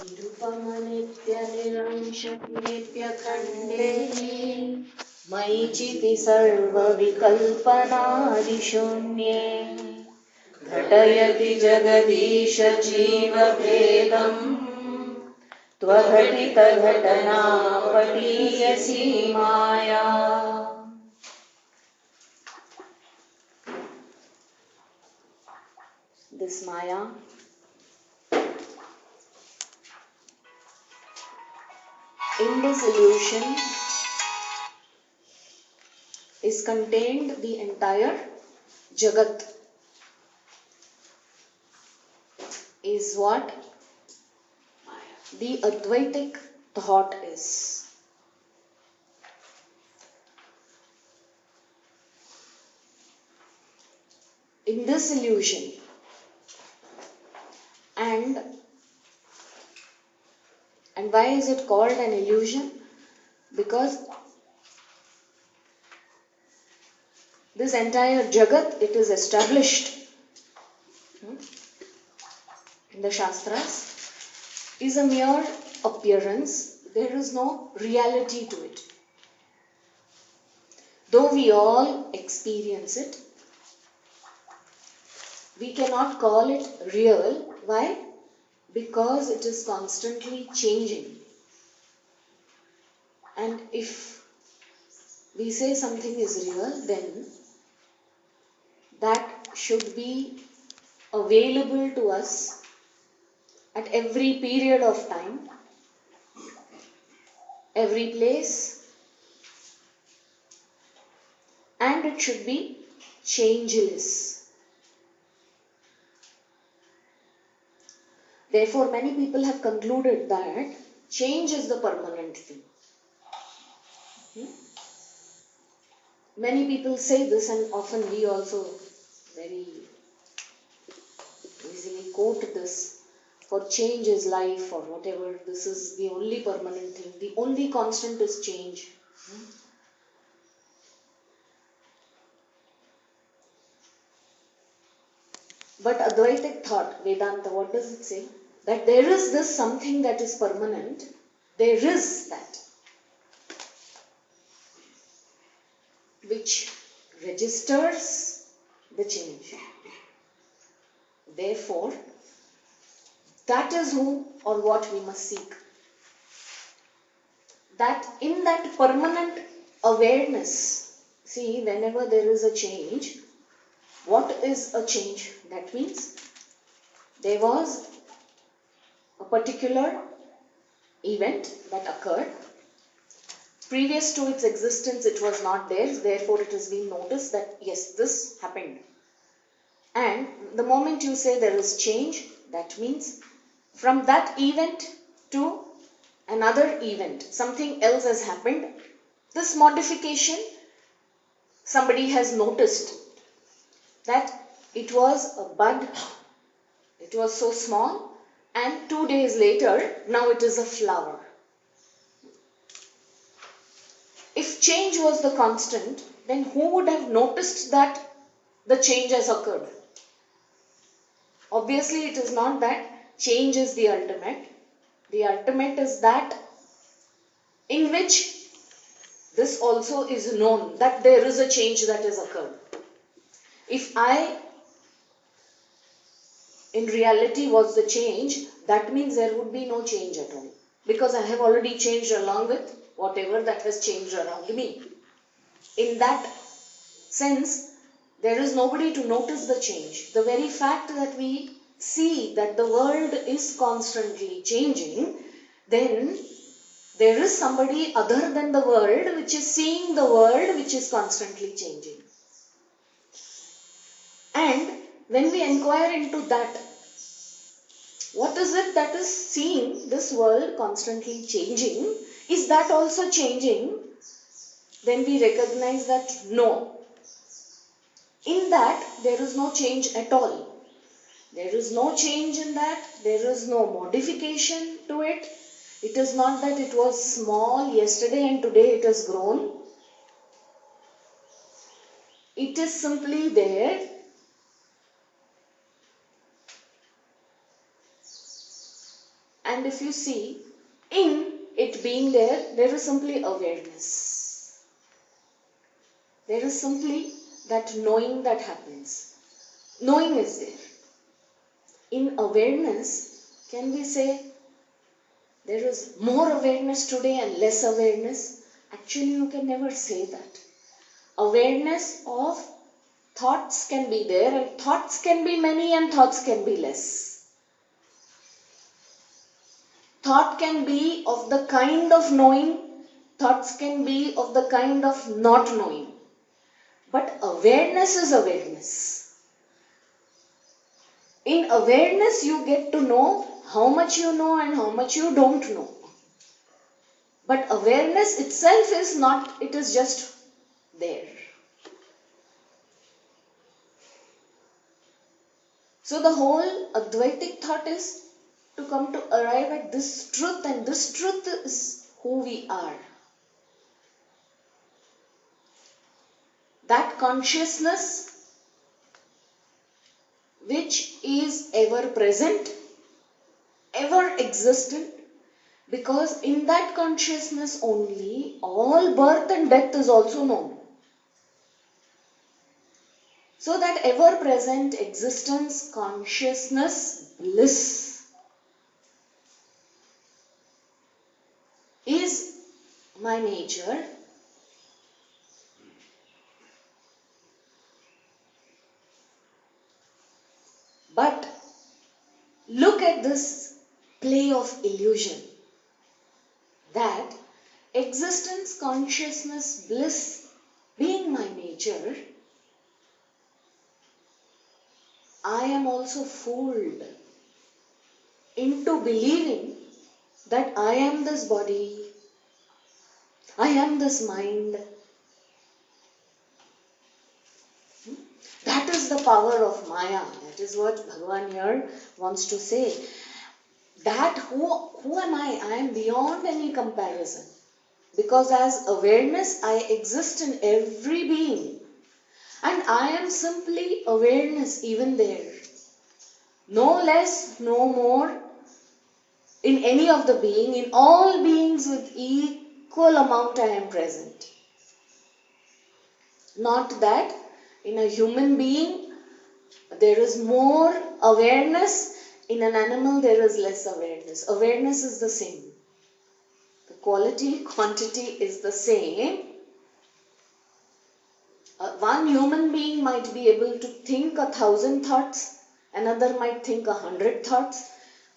निरुपमनित्यनिरंशतीत्यखण्डे मयि चिति सर्वविकल्पनादिशून्ये घटयति जगदीश जीवभेदम् त्वघटितघटना पटीयसी माया. This Maya in this illusion is contained the entire Jagat, is what the Advaitic thought is. In this illusion, and why is it called an illusion? Because this entire Jagat, it is established in the Shastras, is a mere appearance. There is no reality to it. Though we all experience it, we cannot call it real. Why? Because it is constantly changing. And if we say something is real, then that should be available to us at every period of time, every place, and it should be changeless. Therefore, many people have concluded that change is the permanent thing. Many people say this, and often we also very easily quote this: for change is life, or whatever, this is the only permanent thing, the only constant is change. But Advaitic thought, Vedanta, what does it say? That there is this something that is permanent, there is that, which registers the change. Therefore, that is who or what we must seek. That in that permanent awareness, see, whenever there is a change, what is a change? That means there was a particular event that occurred. Previous to its existence, it was not there. Therefore, it has been noticed that yes, this happened. And the moment you say there is change, that means from that event to another event, something else has happened. This modification, somebody has noticed that it was a bud, it was so small, and 2 days later, now it is a flower. If change was the constant, then who would have noticed that the change has occurred? Obviously, it is not that change is the ultimate. The ultimate is that in which this also is known, that there is a change that has occurred. If I, in reality, was the change, that means there would be no change at all. Because I have already changed along with whatever that has changed around me. In that sense, there is nobody to notice the change. The very fact that we see that the world is constantly changing, then there is somebody other than the world which is seeing the world which is constantly changing. And when we inquire into that, what is it that is seeing this world constantly changing? Is that also changing? Then we recognize that no. In that, there is no change at all. There is no change in that. There is no modification to it. It is not that it was small yesterday and today it has grown. It is simply there. And if you see, in it being there, there is simply awareness. There is simply that knowing that happens. Knowing is there. In awareness, can we say there is more awareness today and less awareness? Actually, you can never say that. Awareness of thoughts can be there, and thoughts can be many and thoughts can be less. Thought can be of the kind of knowing, thoughts can be of the kind of not knowing. But awareness is awareness. In awareness, you get to know how much you know and how much you don't know. But awareness itself is not, it is just there. So the whole Advaitic thought is to come to arrive at this truth, and this truth is who we are. That consciousness which is ever present, ever existent, because in that consciousness only all birth and death is also known. So that ever present existence, consciousness, bliss is my nature. But look at this play of illusion, that existence, consciousness, bliss being my nature, I am also fooled into believing that I am this body, I am this mind. That is the power of Maya. That is what Bhagavan here wants to say. That who am I? I am beyond any comparison. Because as awareness, I exist in every being. And I am simply awareness even there. No less, no more in any of the being. In all beings with equal amount I am present. Not that in a human being there is more awareness, in an animal there is less awareness. Awareness is the same. The quality, quantity is the same. One human being might be able to think 1,000 thoughts, another might think 100 thoughts.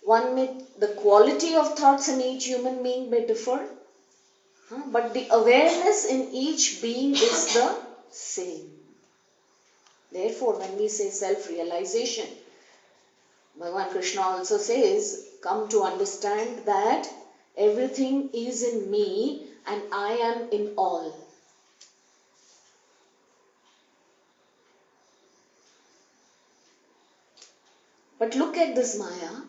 The quality of thoughts in each human being may differ, but the awareness in each being is the same. Therefore, when we say self-realization, Bhagavan Krishna also says, come to understand that everything is in me and I am in all. But look at this Maya,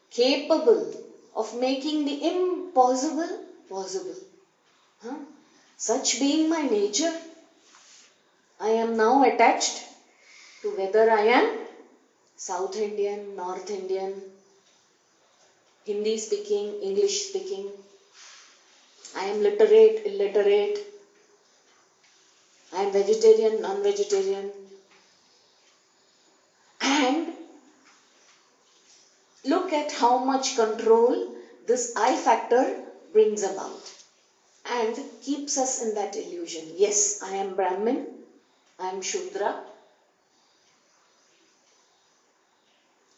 capable of making the impossible possible. Such being my nature, I am now attached to whether I am South Indian, North Indian, Hindi speaking, English speaking, I am literate, illiterate, I am vegetarian, non-vegetarian. And look at how much control this I factor brings about and keeps us in that illusion. Yes, I am Brahmin, I am Shudra.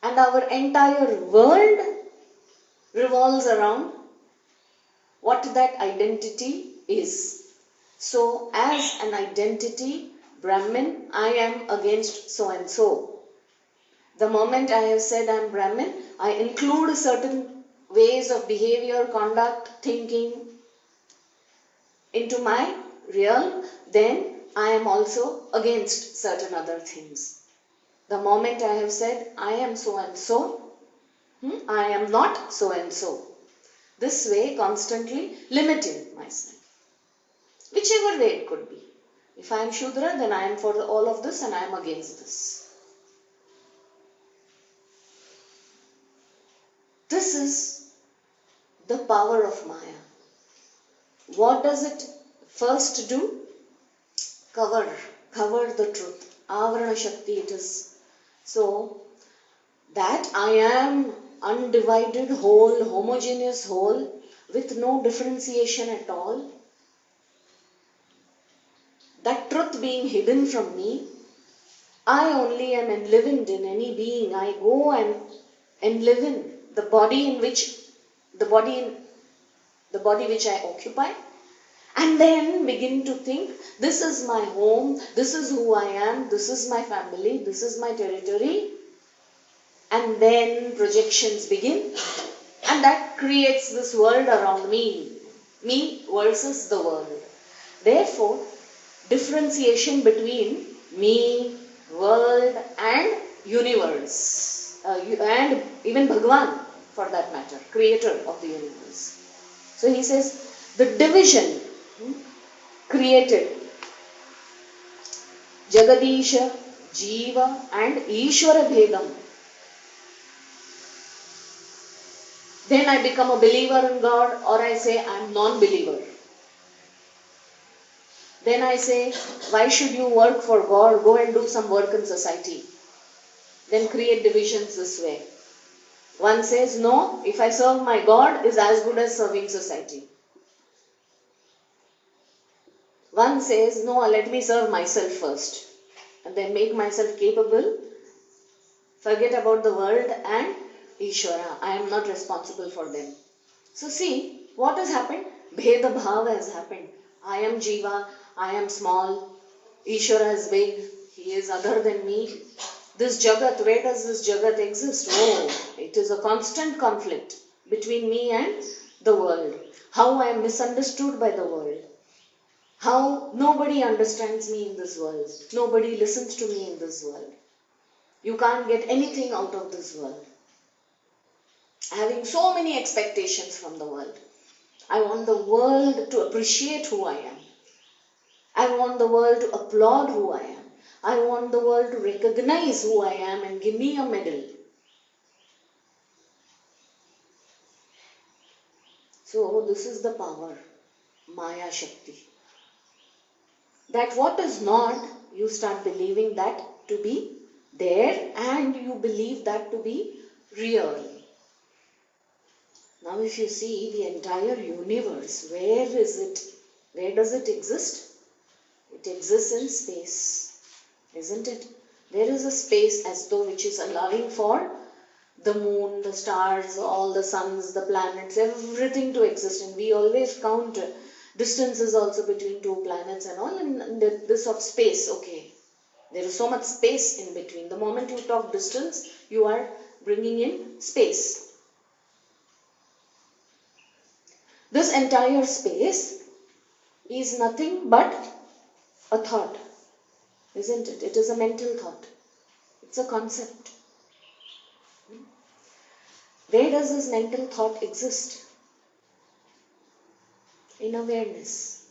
And our entire world revolves around what that identity is. So, as an identity, Brahmin, I am against so and so. The moment I have said I am Brahmin, I include certain ways of behavior, conduct, thinking into my realm, then I am also against certain other things. The moment I have said I am so and so, I am not so and so. This way, constantly limiting myself. Whichever way it could be. If I am Shudra, then I am for all of this and I am against this. This is the power of Maya. What does it first do? Cover the truth. Avarana Shakti it is. So, that I am undivided whole, homogeneous whole, with no differentiation at all. That truth being hidden from me, I only am enlivened in any being. I go and enliven the body which I occupy, and then begin to think, this is my home, this is who I am, this is my family, this is my territory, and then projections begin, and that creates this world around me versus the world. Therefore, differentiation between me, world and universe, and even Bhagavan for that matter, creator of the universe. So he says, the division created Jagadisha, Jiva and Ishvara Bhedam. Then I become a believer in God, or I say I am non-believer. Then I say, why should you work for God? Go and do some work in society. Then create divisions this way. One says, no, if I serve my God is as good as serving society. One says, no, let me serve myself first. And then make myself capable. Forget about the world and Ishvara. I am not responsible for them. So see, what has happened? Bheda Bhava has happened. I am Jiva, I am small, Ishvara is big, he is other than me. This Jagat, where does this Jagat exist? Oh, it is a constant conflict between me and the world. How I am misunderstood by the world. How nobody understands me in this world. Nobody listens to me in this world. You can't get anything out of this world. Having so many expectations from the world. I want the world to appreciate who I am. I want the world to applaud who I am. I want the world to recognize who I am and give me a medal. So this is the power, Maya Shakti. That what is not, you start believing that to be there and you believe that to be real. Now if you see the entire universe, where is it? Where does it exist? It exists in space, isn't it? There is a space as though which is allowing for the moon, the stars, all the suns, the planets, everything to exist. And we always count distances also between two planets and all, and this of space, okay. There is so much space in between. The moment you talk distance, you are bringing in space. This entire space is nothing but a thought, isn't it? It is a mental thought. It's a concept. Where does this mental thought exist? In awareness.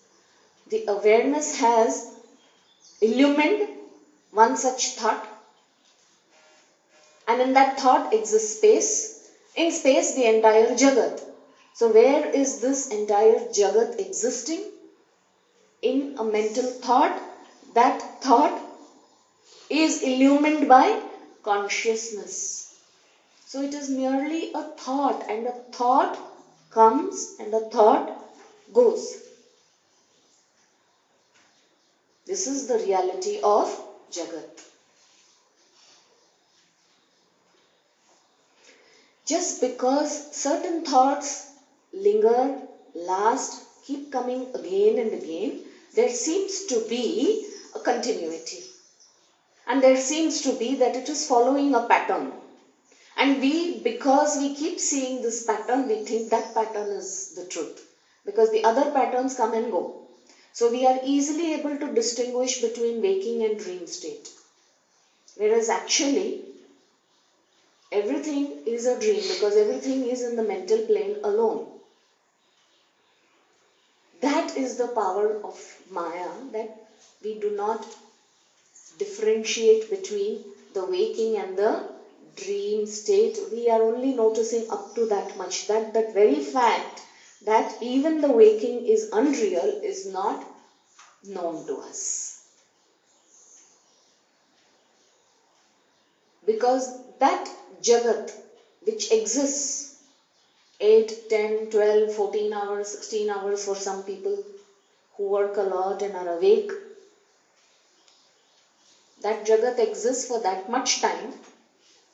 The awareness has illumined one such thought, and in that thought exists space. In space, the entire Jagat. So where is this entire Jagat existing? In a mental thought. That thought is illumined by consciousness. So it is merely a thought, and a thought comes and a thought goes. This is the reality of Jagat. Just because certain thoughts linger, last, keep coming again and again, there seems to be a continuity. And there seems to be that it is following a pattern. And because we keep seeing this pattern, we think that pattern is the truth. Because the other patterns come and go. So we are easily able to distinguish between waking and dream state. Whereas actually, everything is a dream because everything is in the mental plane alone. That is the power of Maya, that we do not differentiate between the waking and the dream state, we are only noticing up to that much. That very fact that even the waking is unreal is not known to us. Because that Jagat which exists 8, 10, 12, 14 hours, 16 hours for some people who work a lot and are awake, that Jagat exists for that much time,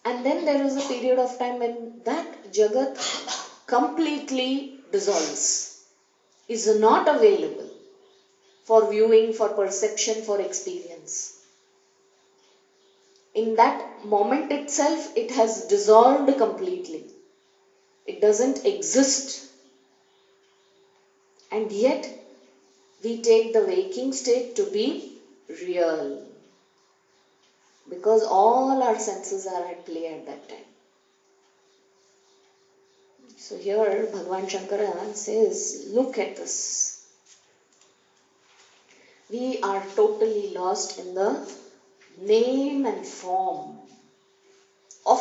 and then there is a period of time when that Jagat completely dissolves, is not available for viewing, for perception, for experience. In that moment itself, it has dissolved completely. It doesn't exist. And yet, we take the waking state to be real. Because all our senses are at play at that time. So here, Bhagavan Shankara says, look at this. We are totally lost in the name and form of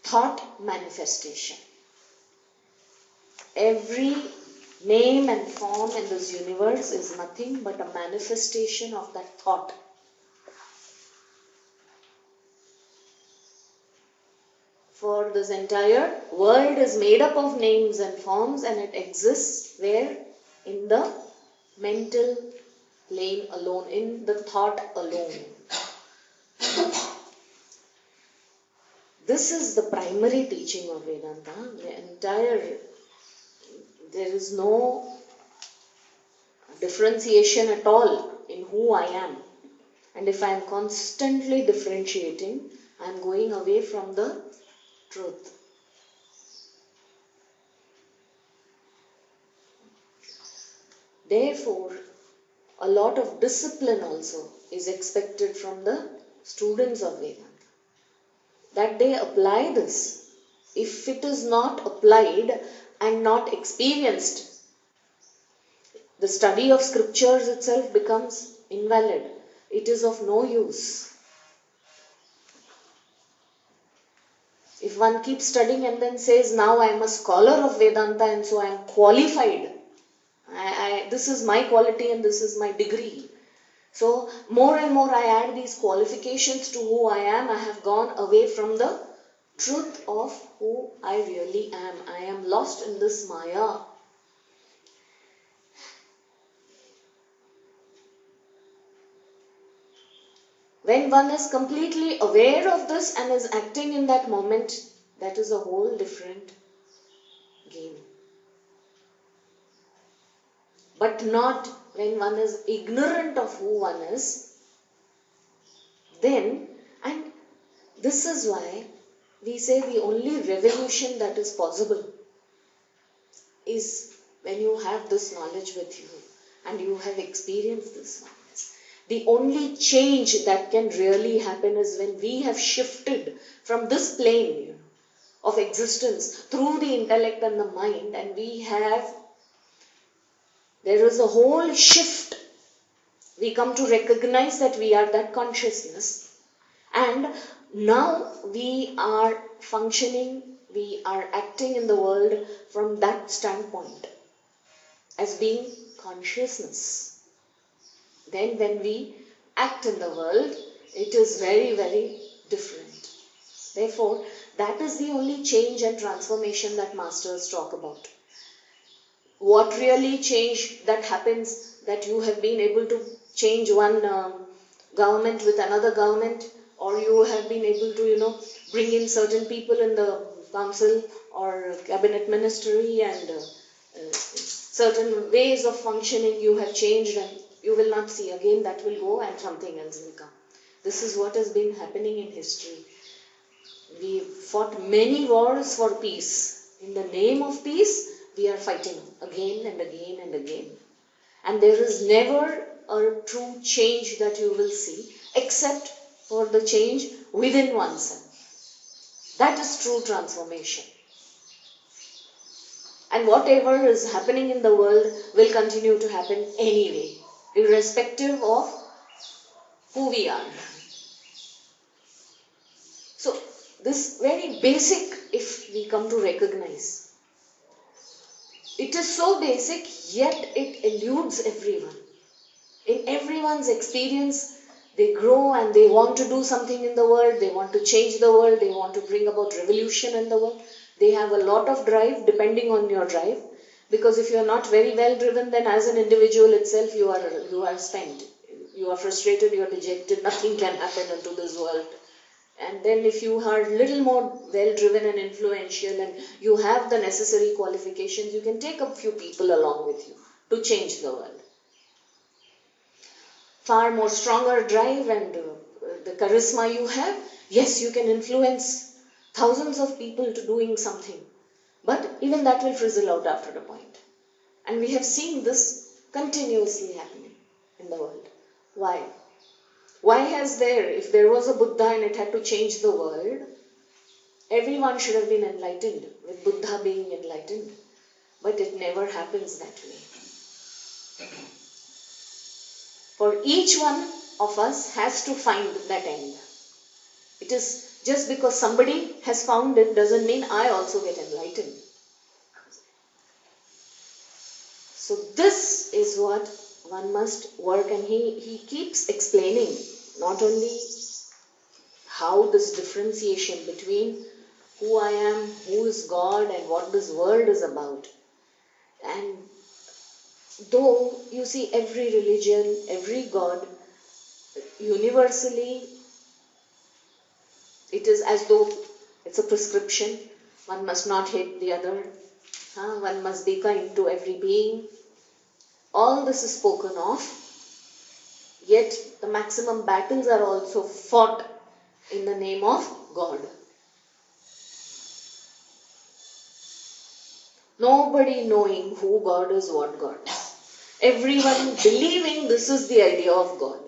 thought manifestation. Every name and form in this universe is nothing but a manifestation of that thought. For this entire world is made up of names and forms, and it exists where? In the mental plane alone, in the thought alone. This is the primary teaching of Vedanta. There is no differentiation at all in who I am. And if I am constantly differentiating, I am going away from the truth. Therefore, a lot of discipline also is expected from the students of Vedanta. That they apply this. If it is not applied and not experienced, the study of scriptures itself becomes invalid. It is of no use. If one keeps studying and then says, now I am a scholar of Vedanta and so I am qualified. This is my quality and this is my degree. So more and more I add these qualifications to who I am. I have gone away from the truth of who I really am. I am lost in this Maya. When one is completely aware of this and is acting in that moment, that is a whole different game. But not when one is ignorant of who one is. Then, and this is why we say the only revolution that is possible is when you have this knowledge with you and you have experienced this knowledge. The only change that can really happen is when we have shifted from this plane of existence through the intellect and the mind, and there is a whole shift. We come to recognize that we are that consciousness, and now we are functioning, we are acting in the world from that standpoint as being consciousness. Then when we act in the world, it is very, very different. Therefore, that is the only change and transformation that masters talk about. What really change that happens, that you have been able to change one government with another government, or you have been able to, bring in certain people in the council or cabinet ministry, and certain ways of functioning you have changed, and you will not see again, that will go and something else will come. This is what has been happening in history. We fought many wars for peace. In the name of peace, we are fighting again and again and again. And there is never a true change that you will see, except for the change within oneself. That is true transformation. And whatever is happening in the world will continue to happen anyway, irrespective of who we are. So, This very basic, if we come to recognize. It is so basic, yet it eludes everyone. In everyone's experience, they grow and they want to do something in the world, they want to change the world, they want to bring about revolution in the world. They have a lot of drive depending on your drive. Because if you are not very well driven, then as an individual itself, you are spent. You are frustrated, you are dejected, nothing can happen into this world. And then if you are little more well driven and influential and you have the necessary qualifications, you can take a few people along with you to change the world. Far more stronger drive and the charisma you have, yes, you can influence thousands of people to doing something. But even that will frizzle out after a point. And we have seen this continuously happening in the world. Why? Why has there, if there was a Buddha and it had to change the world, everyone should have been enlightened, with Buddha being enlightened. But it never happens that way. For each one of us has to find that end. It is just because somebody has found it doesn't mean I also get enlightened. So this is what one must work, and he keeps explaining not only how this differentiation between who I am, who is God, and what this world is about. And though you see every religion, every God, universally it is as though it's a prescription. One must not hate the other. One must be kind to every being. All this is spoken of. Yet the maximum battles are also fought in the name of God. Nobody knowing who God is, what God is. Everyone believing this is the idea of God.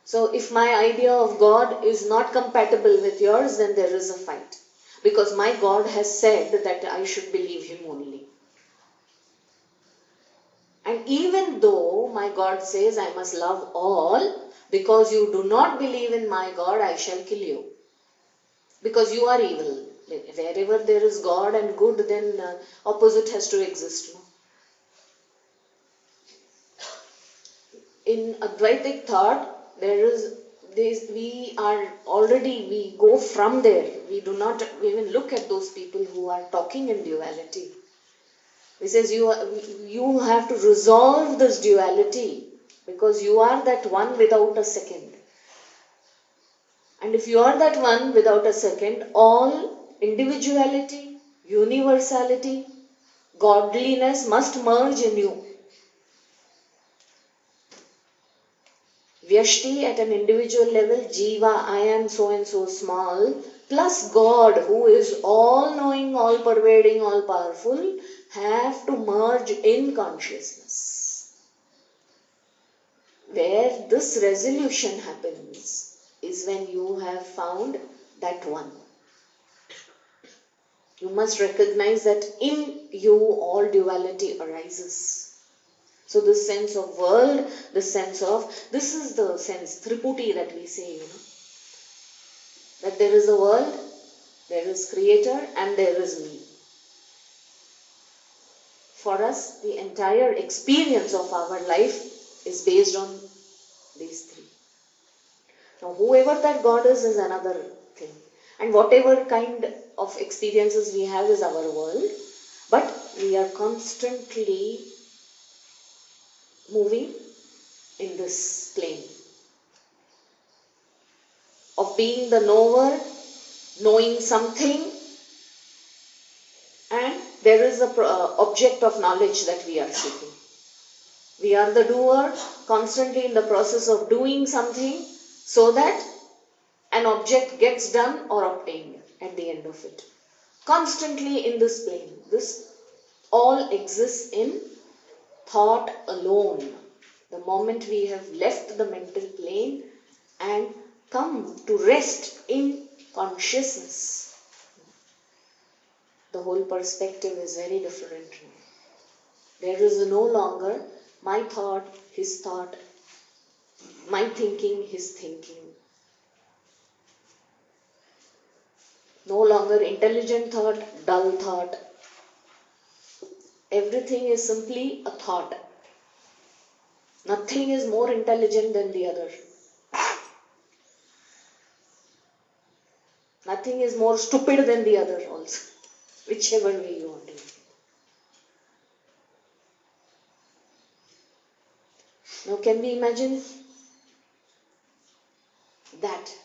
So if my idea of God is not compatible with yours, then there is a fight. Because my God has said that I should believe Him only. And even though my God says I must love all, because you do not believe in my God, I shall kill you. Because you are evil. Wherever there is God and good, then opposite has to exist. No? In Advaitic thought, there is this, we go from there. We do not even look at those people who are talking in duality. He says you have to resolve this duality because you are that one without a second. And if you are that one without a second, all individuality, universality, godliness must merge in you. Vyashti at an individual level, Jiva, I am so and so small, plus God who is all knowing, all pervading, all powerful, have to merge in consciousness. Where this resolution happens is when you have found that one. You must recognize that in you all duality arises. So this sense of world, this is the sense, Triputi that we say, that there is a world, there is creator and there is me. For us, the entire experience of our life is based on these three. Now, whoever that God is another thing. And whatever kind of experiences we have is our world. But we are constantly moving in this plane. Of being the knower, knowing something, and there is an object of knowledge that we are seeking. We are the doer, constantly in the process of doing something so that an object gets done or obtained at the end of it. Constantly in this plane. This all exists in thought alone. The moment we have left the mental plane and come to rest in consciousness, the whole perspective is very different. There is no longer my thought, his thought, my thinking, his thinking. No longer intelligent thought, dull thought. Everything is simply a thought. Nothing is more intelligent than the other. Nothing is more stupid than the other also. Whichever way you want to. Now can we imagine that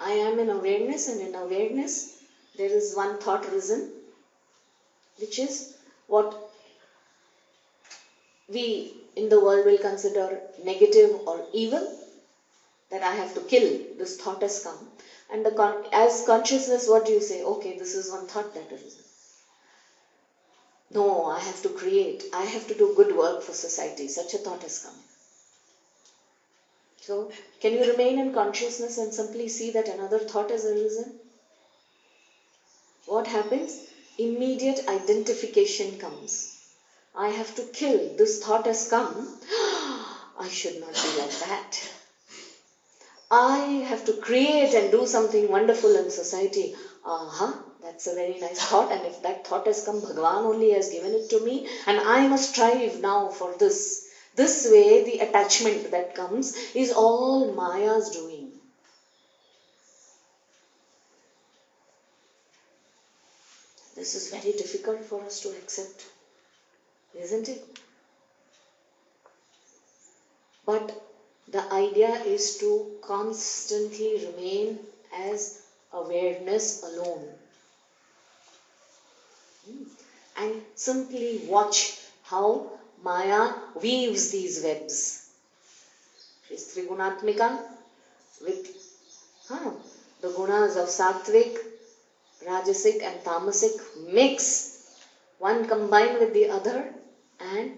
I am in awareness, and in awareness there is one thought risen, which is what we in the world will consider negative or evil, that I have to kill. This thought has come. And as consciousness, what do you say? Okay, this is one thought that has risen. No, I have to create. I have to do good work for society. Such a thought has come. So, can you remain in consciousness and simply see that another thought has arisen? What happens? Immediate identification comes. I have to kill. This thought has come. I should not be like that. I have to create and do something wonderful in society. That's a very nice thought, and if that thought has come, Bhagavan only has given it to me, and I must strive now for this. This way, the attachment that comes is all Maya's doing. This is very difficult for us to accept, isn't it? But the idea is to constantly remain as awareness alone. And simply watch how Maya weaves these webs. She is Trigunatmika with the gunas of Sattvic, Rajasic and Tamasic mix, one combined with the other, and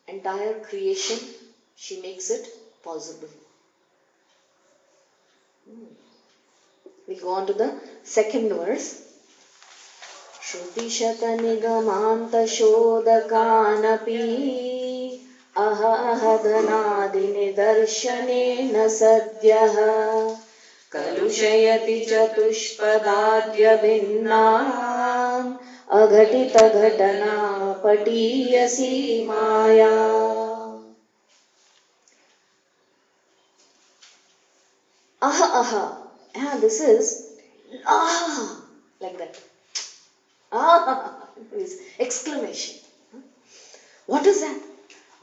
entire creation, she makes it possible. We'll go on to the second verse. Shruti Shata Nigamanta Shodakanapi Ahahadnadi Nidarshanena Sadhyaha Kalushayati Chatushpadadya Vinnam Aghatita Ghatana Patiyasi Maya. This is like that. Is exclamation. What is that?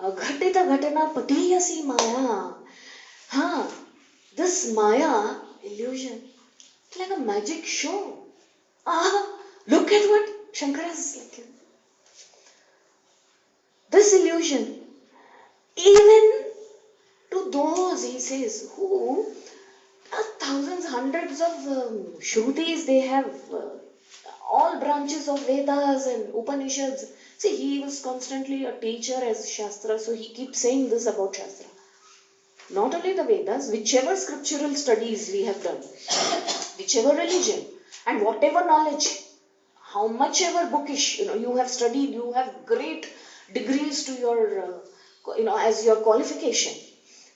Aghatita Ghatana Patiyasi Maya. This Maya illusion, it's like a magic show. Look at what Shankara is like. This illusion, even to those, he says, who thousands, hundreds of Shrutis, they have all branches of Vedas and Upanishads. See, he was constantly a teacher as Shastra, so he keeps saying this about Shastra. Not only the Vedas, whichever scriptural studies we have done, whichever religion, and whatever knowledge, how much ever bookish, you have studied, you have great degrees to your, as your qualification.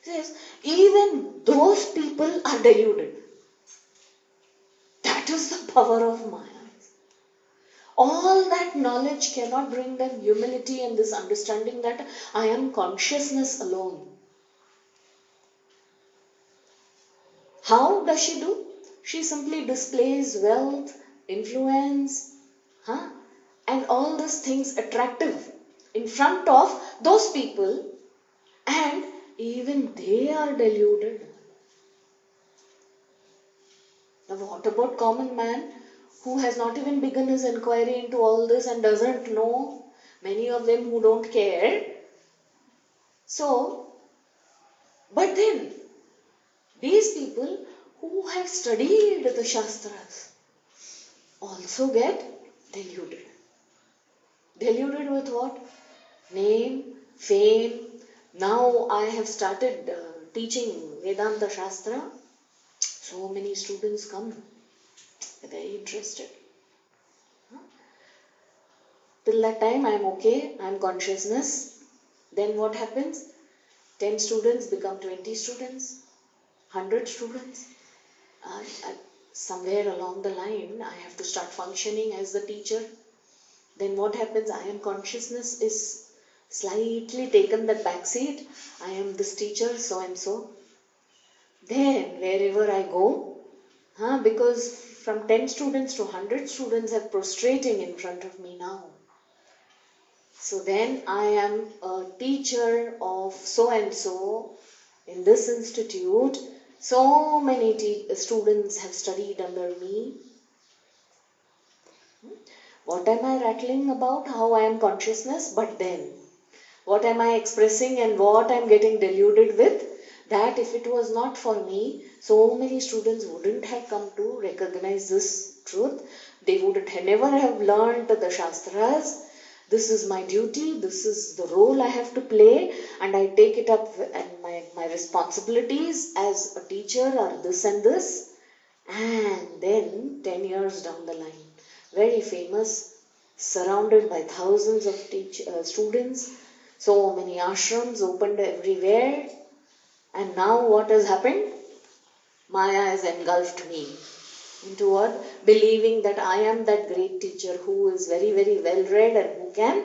He says, even those people are deluded. That is the power of Maya. All that knowledge cannot bring them humility and this understanding that I am consciousness alone. How does she do? She simply displays wealth, influence, and all these things attractive in front of those people, and even they are deluded. Now what about common man who has not even begun his inquiry into all this and doesn't know? Many of them who don't care. So, but then, these people who have studied the Shastras also get deluded. Deluded with what? Name, fame. Now I have started teaching Vedanta Shastra. So many students come. They're very interested. Till that time I am okay, I am consciousness. Then what happens? 10 students become 20 students, 100 students. somewhere along the line, I have to start functioning as the teacher. Then what happens? I am consciousness is slightly taken the back seat. I am this teacher, so and so. Then wherever I go, because from 10 students to 100 students are prostrating in front of me now. So then I am a teacher of so and so in this institute. So many students have studied under me. What am I rattling about? How I am consciousness? But then, what am I expressing and what I am getting deluded with? That if it was not for me, so many students wouldn't have come to recognize this truth. They would never have learned the Shastras. This is my duty, this is the role I have to play, and I take it up, and my responsibilities as a teacher are this and this. And then 10 years down the line, very famous, surrounded by thousands of students, so many ashrams opened everywhere. And now what has happened? Maya has engulfed me into what? Believing that I am that great teacher who is very, very well read and who can.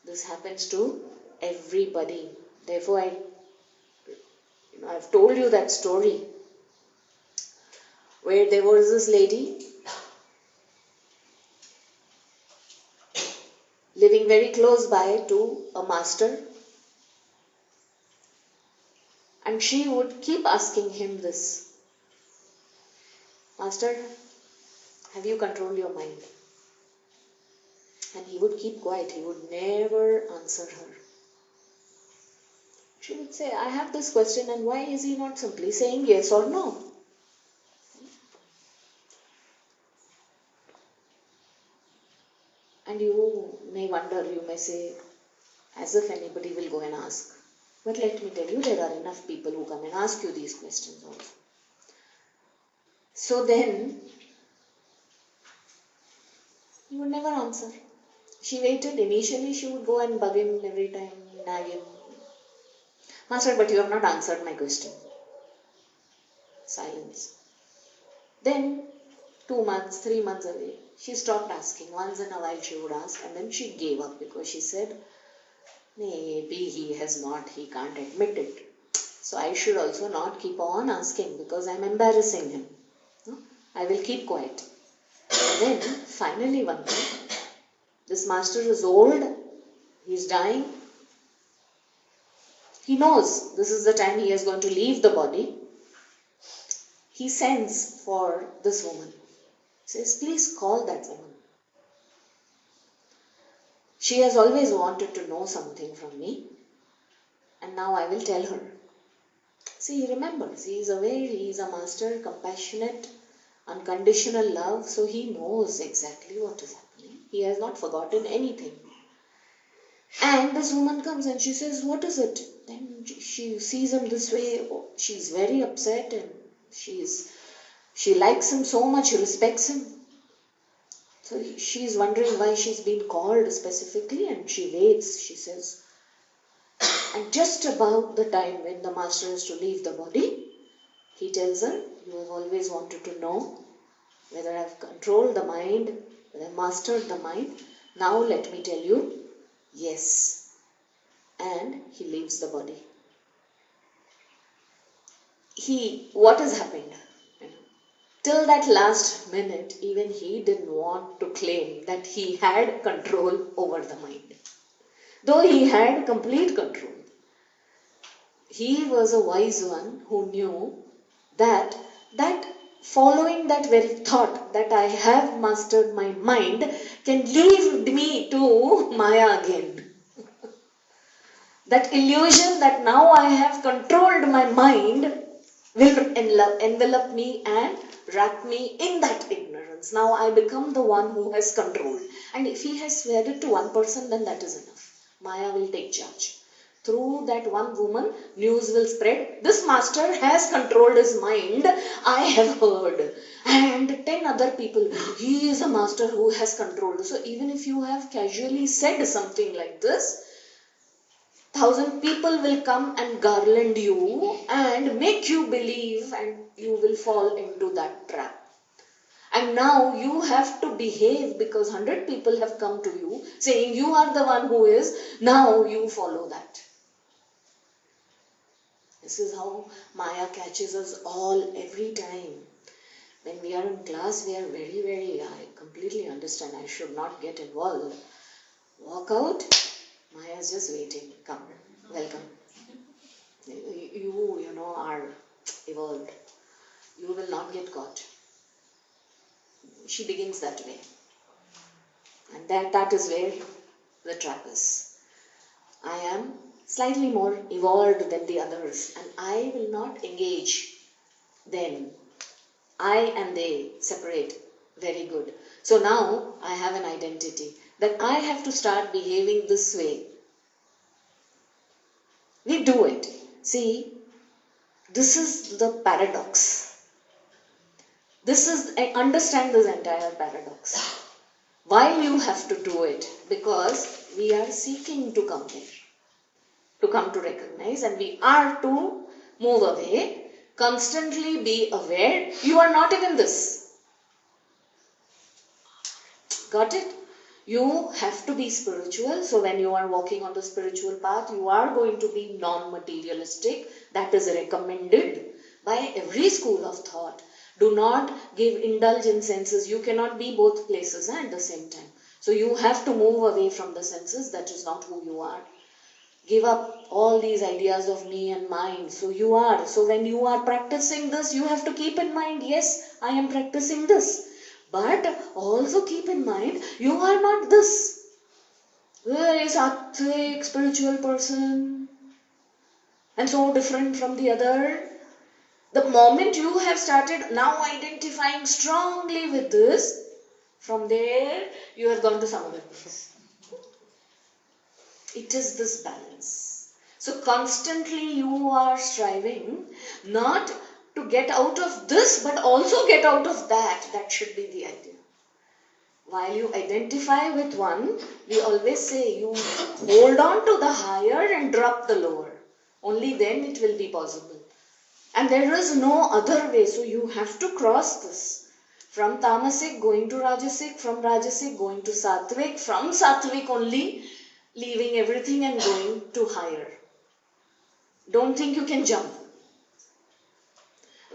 This happens to everybody. Therefore, I've told you that story where there was this lady living very close by to a master, and she would keep asking him this, Master, have you controlled your mind? And he would keep quiet. He would never answer her. She would say, I have this question, and why is he not simply saying yes or no? And you may wonder, you may say, as if anybody will go and ask. But let me tell you, there are enough people who come and ask you these questions also. So then, he would never answer. She waited. Initially, she would go and bug him every time, nag him. Master, but you have not answered my question. Silence. Then, 2 months, 3 months away, she stopped asking. Once in a while she would ask, and then she gave up because she said, maybe he can't admit it. So I should also not keep on asking because I am embarrassing him. I will keep quiet. And then, finally one day, this master is old, he is dying. He knows this is the time he is going to leave the body. He sends for this woman. He says, please call that woman. She has always wanted to know something from me, and now I will tell her. See, he remembers, he is aware, he is a master, compassionate, unconditional love, so he knows exactly what is happening. He has not forgotten anything. And this woman comes and she says, what is it? Then she sees him this way, she's very upset, and she likes him so much, respects him. So she's wondering why she's been called specifically, and she waits, she says. And just about the time when the master is to leave the body, he tells her, you have always wanted to know whether I have controlled the mind, whether I have mastered the mind. Now let me tell you, yes. And he leaves the body. What has happened? Till that last minute, even he didn't want to claim that he had control over the mind. Though he had complete control. He was a wise one who knew that following that very thought that I have mastered my mind can lead me to Maya again. That illusion that now I have controlled my mind will envelop me and wrap me in that ignorance. Now I become the one who has control. And if he has swear it to one person, then that is enough. Maya will take charge. Through that one woman, news will spread. This master has controlled his mind. I have heard. And 10 other people. He is a master who has controlled. So even if you have casually said something like this, 1,000 people will come and garland you and make you believe, and you will fall into that trap. And now you have to behave because 100 people have come to you saying you are the one who is, now you follow that. This is how Maya catches us all every time. When we are in class, we are very, I completely understand, I should not get involved. Walk out, Maya is just waiting. Come, welcome. You know, are evolved. You will not get caught. She begins that way. And that is where the trap is. I am slightly more evolved than the others, and I will not engage. Then I and they separate very good. So now I have an identity that I have to start behaving this way. We do it. See, this is the paradox. I understand this entire paradox. Why you have to do it? Because we are seeking to come there, to come to recognize, and we are to move away, constantly be aware. You are not even this. Got it? You have to be spiritual. So when you are walking on the spiritual path, you are going to be non-materialistic. That is recommended by every school of thought. Do not indulge in senses. You cannot be both places at the same time. So you have to move away from the senses. That is not who you are. Give up all these ideas of me and mine. So you are. So when you are practicing this, you have to keep in mind, yes, I am practicing this. But also keep in mind, you are not this. Very sattvic, spiritual person, and so different from the other. The moment you have started now identifying strongly with this, from there you have gone to some other place. It is this balance. So constantly you are striving not to get out of this, but also get out of that. That should be the idea. While you identify with one, we always say you hold on to the higher and drop the lower. Only then it will be possible. And there is no other way. So you have to cross this. From tamasic going to rajasic, from rajasic going to sattvic, from sattvic only leaving everything and going to higher. Don't think you can jump.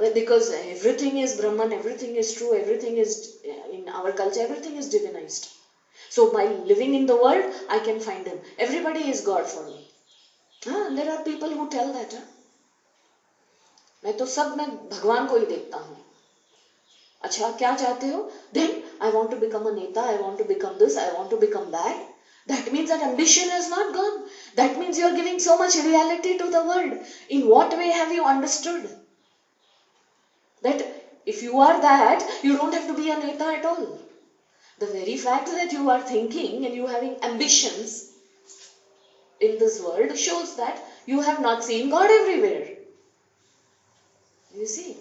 Well, because everything is Brahman, everything is true, everything is, in our culture, everything is divinized. So by living in the world, I can find him. Everybody is God for me. There are people who tell that. मैं तो सब में भगवान को ही देखता हूँ. अच्छा, क्या चाहते हो? Then I want to become a neta, I want to become this, I want to become that. That means that ambition is not gone. That means you are giving so much reality to the world. In what way have you understood? That if you are that, you don't have to be a neta at all. The very fact that you are thinking and you having ambitions in this world shows that you have not seen God everywhere. You see?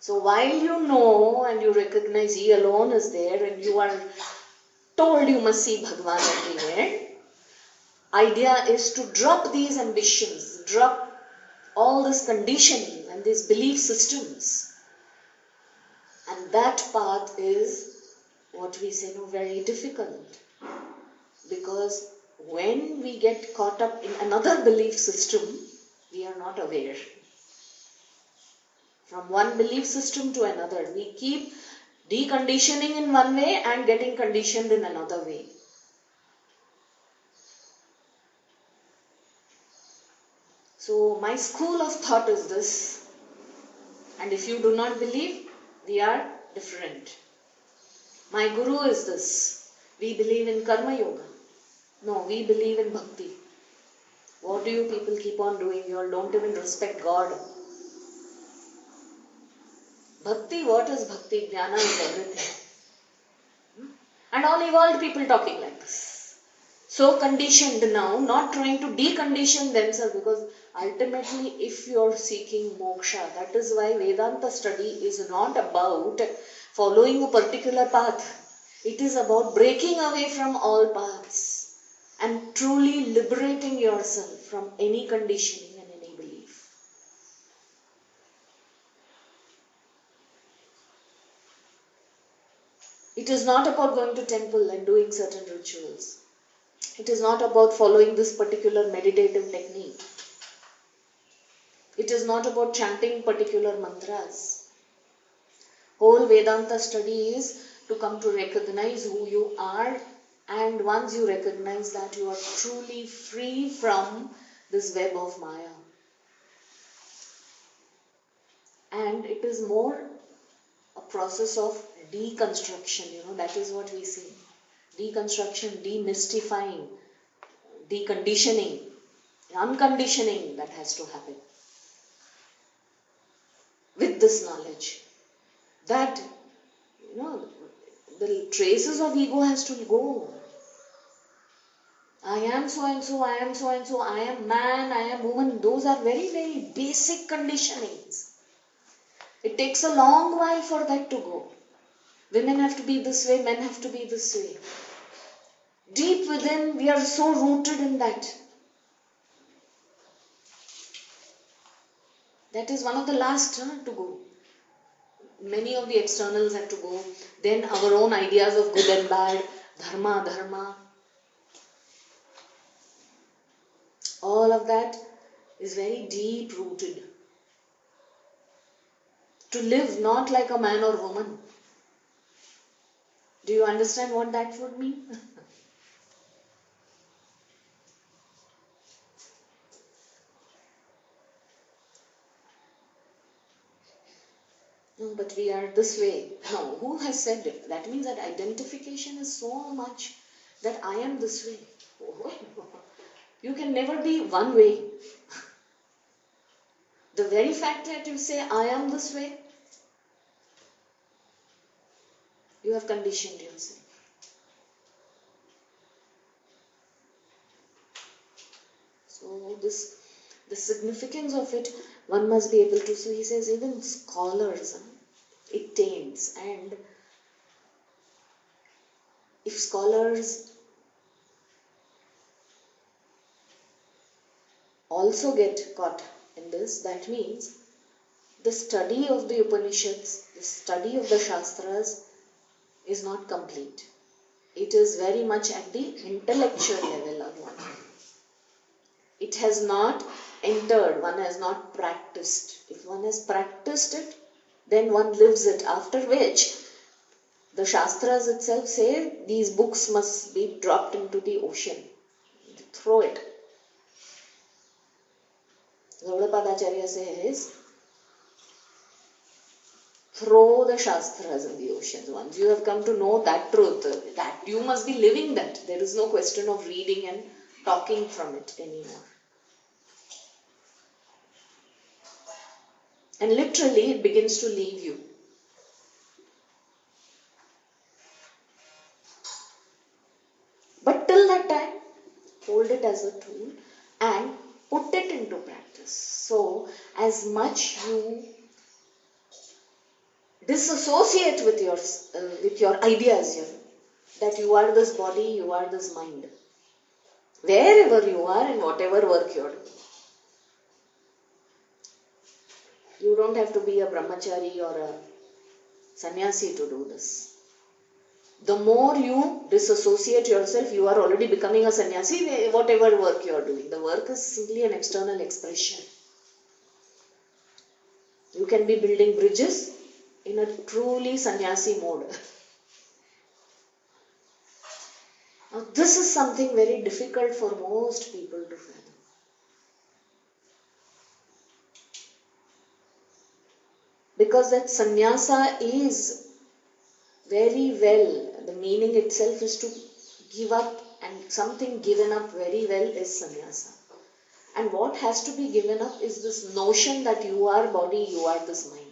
So while you know and you recognize He alone is there and you are told you must see Bhagavan everywhere, idea is to drop these ambitions, drop all this conditioning and these belief systems. And that path is what we say, very difficult. Because when we get caught up in another belief system, we are not aware. From one belief system to another, we keep deconditioning in one way and getting conditioned in another way. So my school of thought is this. And if you do not believe, we are different. My guru is this. We believe in karma yoga. No, we believe in bhakti. What do you people keep on doing? You all don't even respect God. Bhakti, what is bhakti? Jnana is everything. And all evolved people talking like this. So conditioned now, not trying to decondition themselves, because ultimately if you are seeking moksha, that is why Vedanta study is not about following a particular path. It is about breaking away from all paths. and truly liberating yourself from any conditioning and any belief. It is not about going to temple and doing certain rituals. It is not about following this particular meditative technique. It is not about chanting particular mantras. Whole Vedanta study is to come to recognize who you are, and once you recognize that, you are truly free from this web of Maya. And it is more a process of deconstruction, that is what we see. Deconstruction, demystifying, deconditioning, unconditioning that has to happen. With this knowledge that, the traces of ego has to go. I am so and so, I am so and so, I am man, I am woman. Those are very, very basic conditionings. It takes a long while for that to go. Women have to be this way, men have to be this way. Deep within, we are so rooted in that. That is one of the last to go. Many of the externals have to go. Then our own ideas of good and bad, dharma. All of that is very deep rooted. To live not like a man or woman. Do you understand what that would mean? No, but we are this way. No, who has said it? That means that identification is so much that I am this way. You can never be one way. The very fact that you say I am this way, you have conditioned yourself. So the significance of it, one must be able to, so he says even scholars, it taints. And if scholars also get caught in this, that means the study of the Upanishads, the study of the Shastras is not complete. It is very much at the intellectual level of one. It has not entered, one has not practiced. If one has practiced it, then one lives it. After which, the Shastras itself say these books must be dropped into the ocean. Throw it. Gaudapadacharya says, throw the Shastras in the ocean. Once you have come to know that truth, that you must be living that. There is no question of reading and talking from it anymore. And literally it begins to leave you. But till that time, hold it as a tool and put it into practice. So, as much you disassociate with your ideas, that you are this body, you are this mind. Wherever you are and whatever work you are doing. You don't have to be a brahmachari or a sannyasi to do this. The more you disassociate yourself, you are already becoming a sannyasi, whatever work you are doing. The work is simply an external expression. You can be building bridges in a truly sannyasi mode. Now, this is something very difficult for most people to fathom. Because that sannyasa is very well, the meaning itself is to give up, and something given up very well is sannyasa. And what has to be given up is this notion that you are body, you are this mind.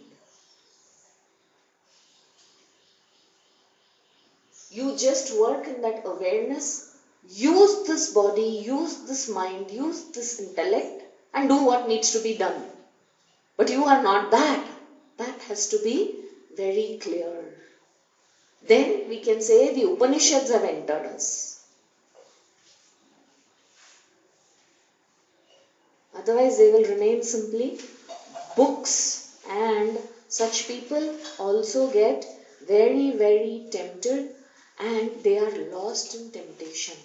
You just work in that awareness, use this body, use this mind, use this intellect and do what needs to be done. But you are not that. That has to be very clear. Then we can say the Upanishads have entered us. Otherwise they will remain simply books, and such people also get very, very tempted and they are lost in temptation.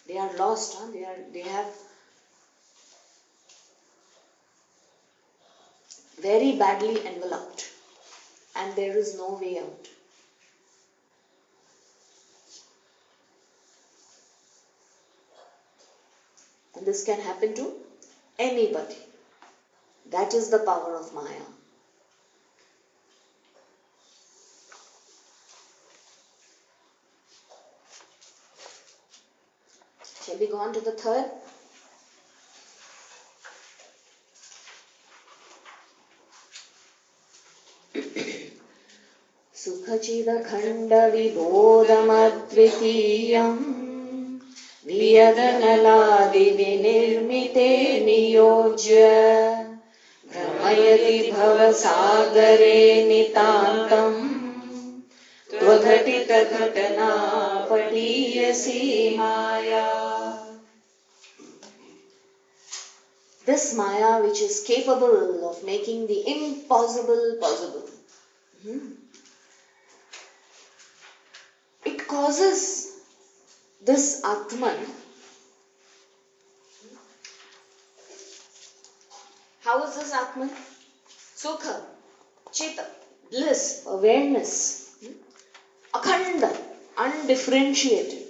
They are lost, they have very badly enveloped and there is no way out. And this can happen to anybody. That is the power of Maya. Shall we go on to the third? Sukhachida vibodhamadvitiyam viyadanaladi vinirmite niyojya Brahmayati bhavasagare nitantam tvaghatita ghatana patiyasi maya. This Maya, which is capable of making the impossible possible, it causes this Atman. How is this Atman? Sukha, Chita, bliss, awareness, Akhanda, undifferentiated.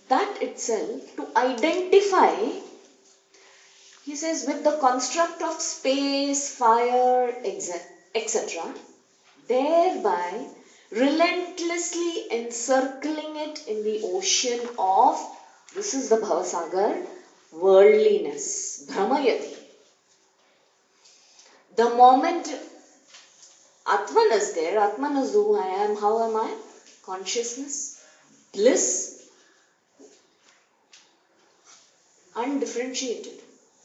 That itself, to identify, he says, with the construct of space, fire, etc., thereby relentlessly encircling it in the ocean of, this is the Bhavasagar, worldliness, Brahmayati. The moment Atman is there, Atman is who I am, how am I? Consciousness, bliss, undifferentiated.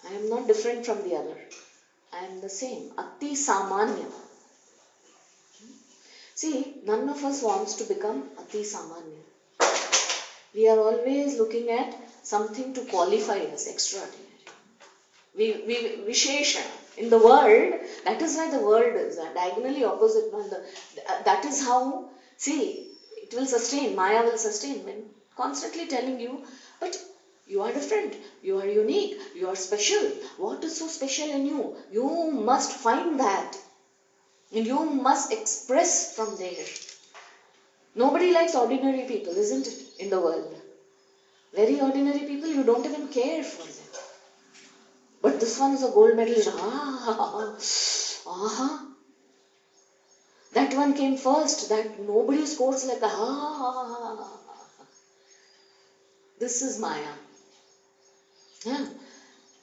I am not different from the other. I am the same. Ati Samanya. See, none of us wants to become Ati Samanya. We are always looking at something to qualify us, extraordinary. We Vishesha. In the world, that is why the world is diagonally opposite. That is how, see, it will sustain, Maya will sustain when constantly telling you, but you are different, you are unique, you are special. What is so special in you? You must find that. And you must express from there. Nobody likes ordinary people, isn't it, in the world? Very ordinary people, you don't even care for them. But this one is a gold medalist. That one came first. That nobody scores like that. This is Maya. Yeah.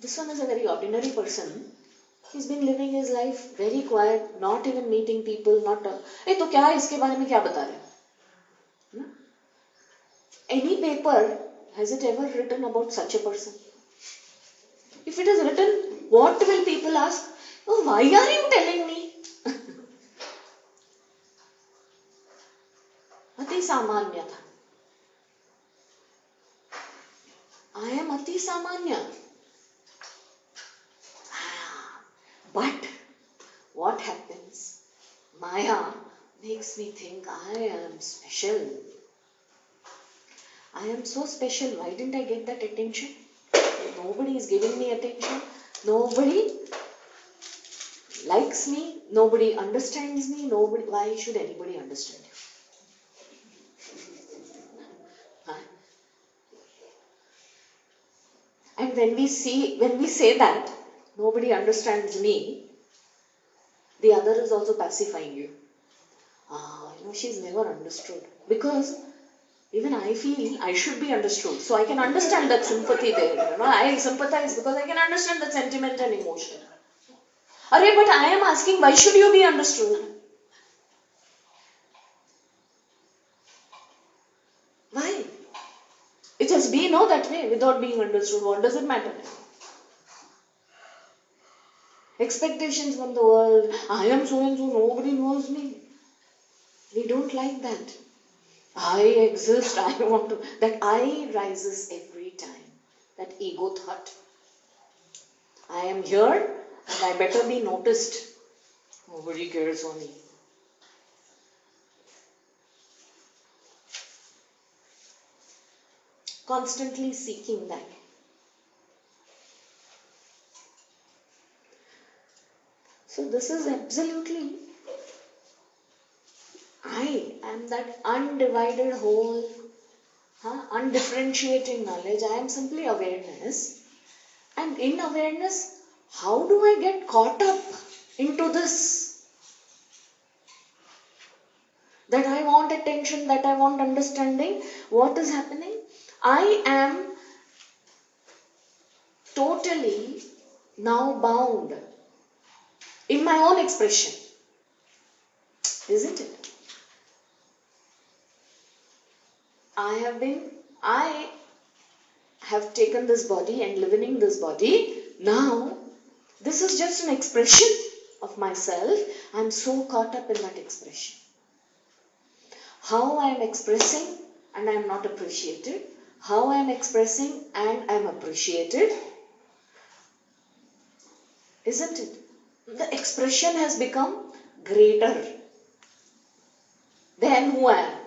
This one is a very ordinary person. He's been living his life very quiet, not even meeting people, not. Hey, तो क्या इसके बारे में क्या बता रहे? Any paper, has it ever written about such a person? If it is written, what will people ask? Oh, why are you telling me? Ati Samanya tha. I am Ati Samanya. But what happens? Maya makes me think I am special. I am so special. Why didn't I get that attention? Nobody is giving me attention. Nobody likes me. Nobody understands me. Nobody. Why should anybody understand you? And when we say that nobody understands me, the other is also pacifying you. She's never understood. Because even I feel I should be understood. So I can understand that sympathy there. I sympathize because I can understand the sentiment and emotion. But I am asking, why should you be understood? Why? It has been that way without being understood. What does it matter? Expectations from the world. I am so and so, nobody knows me. We don't like that. I exist, I want to. That I rises every time. That ego thought. I am here and I better be noticed. Nobody cares for me. Constantly seeking that. So this is absolutely, I am that undivided whole, undifferentiating knowledge. I am simply awareness. And in awareness, how do I get caught up into this? That I want attention, that I want understanding. What is happening? I am totally now bound in my own expression. Isn't it? I have taken this body and living in this body. Now, this is just an expression of myself. I am so caught up in that expression. How I am expressing and I am not appreciated. How I am expressing and I am appreciated. Isn't it? The expression has become greater than who I am.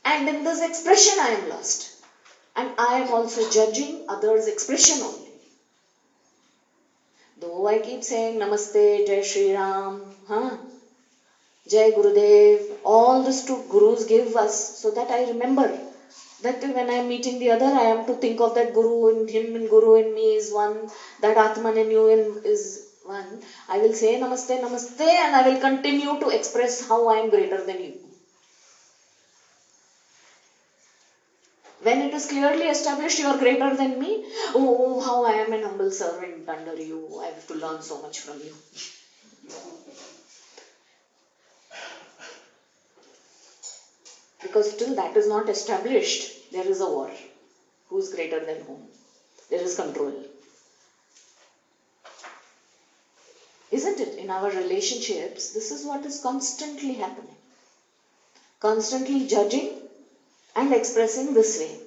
And in this expression I am lost. And I am also judging others' expression only. Though I keep saying Namaste, Jai Shri Ram, Jai Gurudev, all this two Gurus give us so that I remember that when I am meeting the other, I am to think of that Guru in him and Guru in me is one, that Atman in you is one. I will say Namaste, Namaste, and I will continue to express how I am greater than you. When it is clearly established you are greater than me, oh, how I am an humble servant under you. I have to learn so much from you. Because till that is not established, there is a war. Who is greater than whom? There is control. Isn't it? In our relationships, this is what is constantly happening. Constantly judging and expressing this way.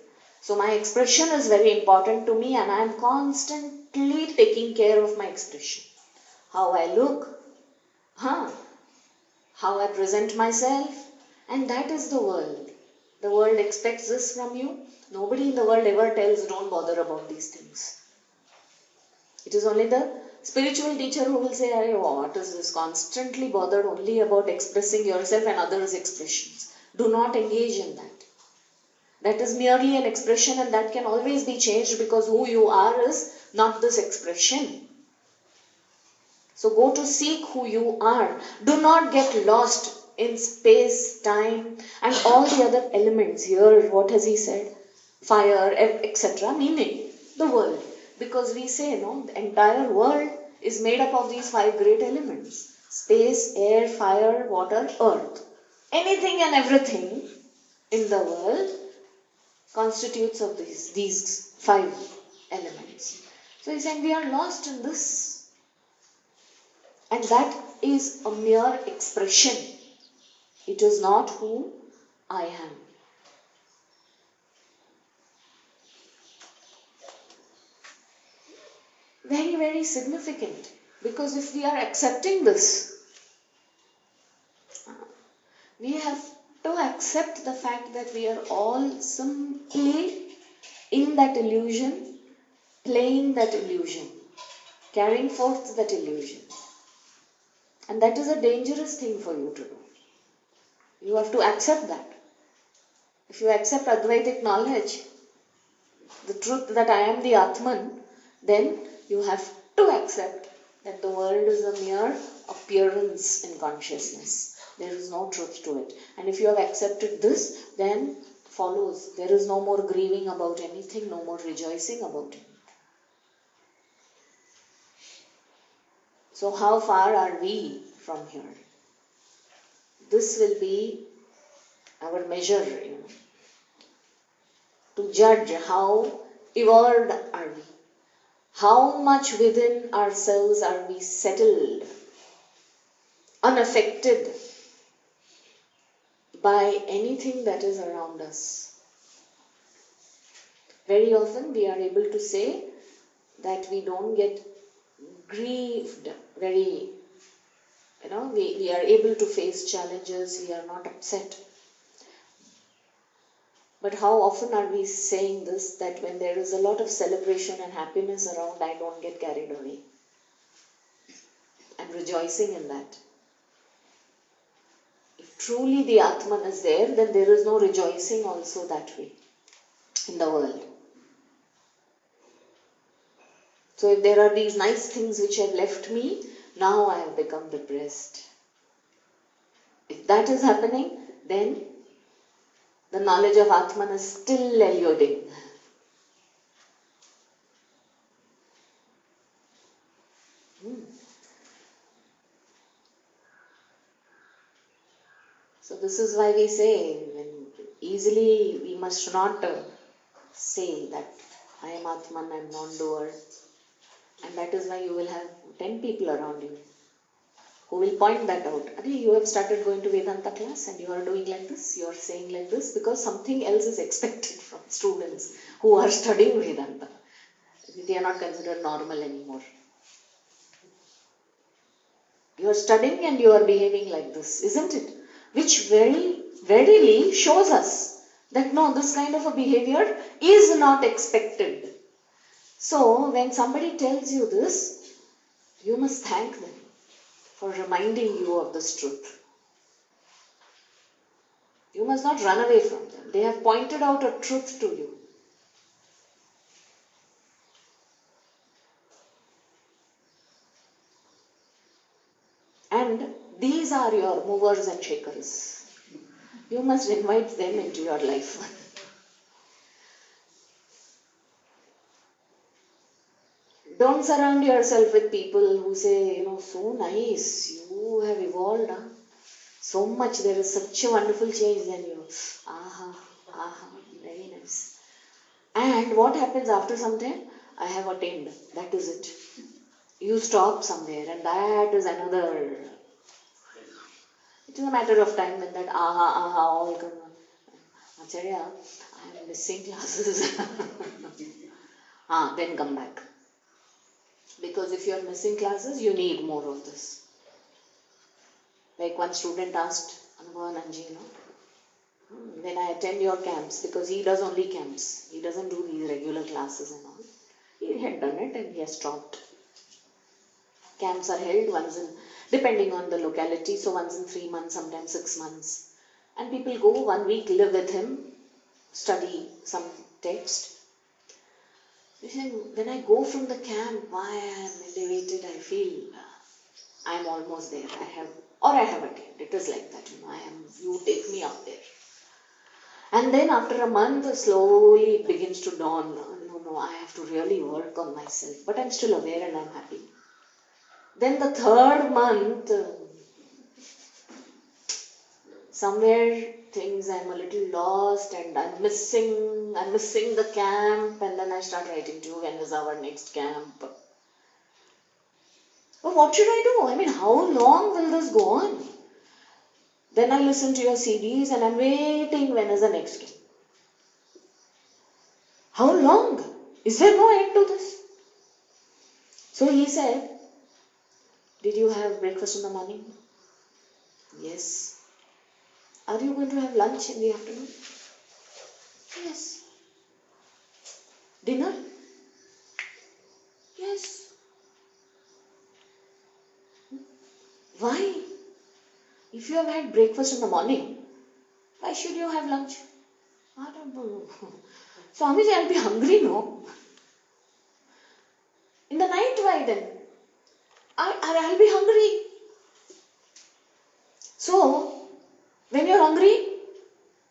So my expression is very important to me and I am constantly taking care of my expression. How I look, how I present myself, and that is the world. The world expects this from you. Nobody in the world ever tells don't bother about these things. It is only the spiritual teacher who will say, what is this? Constantly bothered only about expressing yourself and others' expressions. Do not engage in that. That is merely an expression and that can always be changed because who you are is not this expression. So go to seek who you are. Do not get lost in space, time and all the other elements. Here, what has he said? Fire, etc. Meaning the world. Because we say, the entire world is made up of these 5 great elements. Space, air, fire, water, earth. Anything and everything in the world constitutes of these 5 elements. So he's saying we are lost in this. And that is a mere expression. It is not who I am. Very, very significant. Because if we are accepting this, we have to accept the fact that we are all simply in that illusion, playing that illusion, carrying forth that illusion. And that is a dangerous thing for you to do. You have to accept that. If you accept Advaitic knowledge, the truth that I am the Atman, then you have to accept that the world is a mere appearance in consciousness. There is no truth to it. And if you have accepted this, then follows. There is no more grieving about anything, no more rejoicing about it. So how far are we from here? This will be our measure, to judge how evolved are we. How much within ourselves are we settled, unaffected by anything that is around us. Very often we are able to say that we don't get grieved very, we are able to face challenges, we are not upset. But how often are we saying this, that when there is a lot of celebration and happiness around, I don't get carried away? I'm rejoicing in that. If truly the Atman is there, then there is no rejoicing also that way in the world. So if there are these nice things which have left me, now I have become depressed. If that is happening, then the knowledge of Atman is still eluding. So this is why we say, easily we must not say that I am Atman, I am non-doer. And that is why you will have 10 people around you who will point that out. You have started going to Vedanta class and you are doing like this, you are saying like this, because something else is expected from students who are studying Vedanta. They are not considered normal anymore. You are studying and you are behaving like this, isn't it? Which very readily shows us that no, this kind of a behavior is not expected. So when somebody tells you this, you must thank them for reminding you of this truth. You must not run away from them. They have pointed out a truth to you. And these are your movers and shakers. You must invite them into your life. Don't surround yourself with people who say, so nice, you have evolved. Huh? So much, there is such a wonderful change. Then you, very nice. And what happens after some time? I have attained. That is it. You stop somewhere and that is another. It is a matter of time when that all come. Acharya, I am missing classes. Then come back. Because if you are missing classes, you need more of this. Like one student asked Anubhavananji, when I attend your camps, because he does only camps. He doesn't do these regular classes and all. He had done it and he has stopped. Camps are held once in, depending on the locality, so once in 3 months, sometimes 6 months. And people go 1 week, live with him, study some text. When I go from the camp, why I am elevated, I feel I am almost there. I have attained. It is like that, you take me up there. And then after a month, slowly it begins to dawn. No, I have to really work on myself. But I'm still aware and I'm happy. Then the 3rd month, somewhere things I'm a little lost and I'm missing the camp, and then I start writing to you, when is our next camp? But what should I do? How long will this go on? Then I listen to your CDs and I'm waiting, when is the next camp? How long? Is there no end to this? So he said, did you have breakfast in the morning? Yes. Are you going to have lunch in the afternoon? Yes. Dinner? Yes. Why? If you have had breakfast in the morning, why should you have lunch? I don't know. Swamiji, I'll be hungry, no? In the night, why then? I'll be hungry. So, when you're hungry,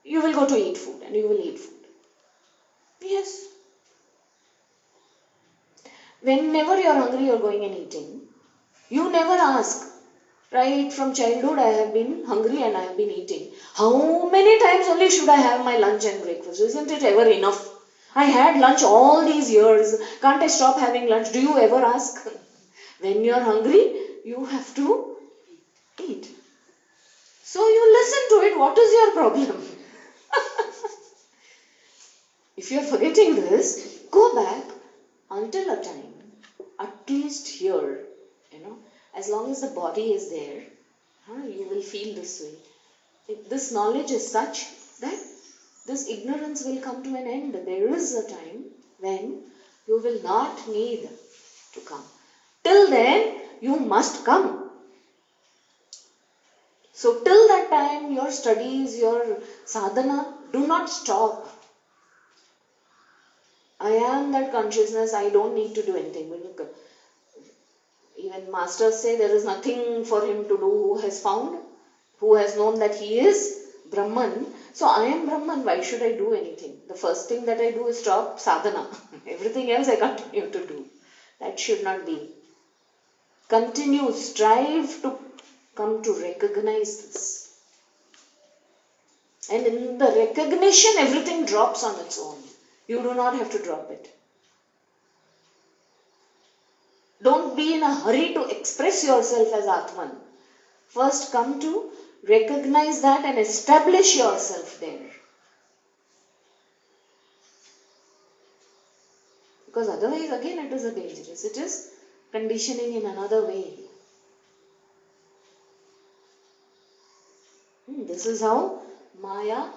you will go to eat food and you will eat food. Yes. Whenever you're hungry, you're going and eating. You never ask. Right from childhood, I have been hungry and I have been eating. How many times only should I have my lunch and breakfast? Isn't it ever enough? I had lunch all these years. Can't I stop having lunch? Do you ever ask? When you're hungry, you have to eat. So you listen to it. What is your problem? If you are forgetting this, go back until a time, at least here, as long as the body is there, you will feel this way. This knowledge is such that this ignorance will come to an end. There is a time when you will not need to come. Till then, you must come. So till that time, your studies, your sadhana, do not stop. I am that consciousness, I don't need to do anything. Even masters say there is nothing for him to do who has found, who has known that he is Brahman. So I am Brahman, why should I do anything? The first thing that I do is stop sadhana. Everything else I continue to do. That should not be. Continue, strive to come to recognize this. And in the recognition, everything drops on its own. You do not have to drop it. Don't be in a hurry to express yourself as Atman. First come to recognize that and establish yourself there. Because otherwise, again, it is a dangerous. It is conditioning in another way. This is how Maya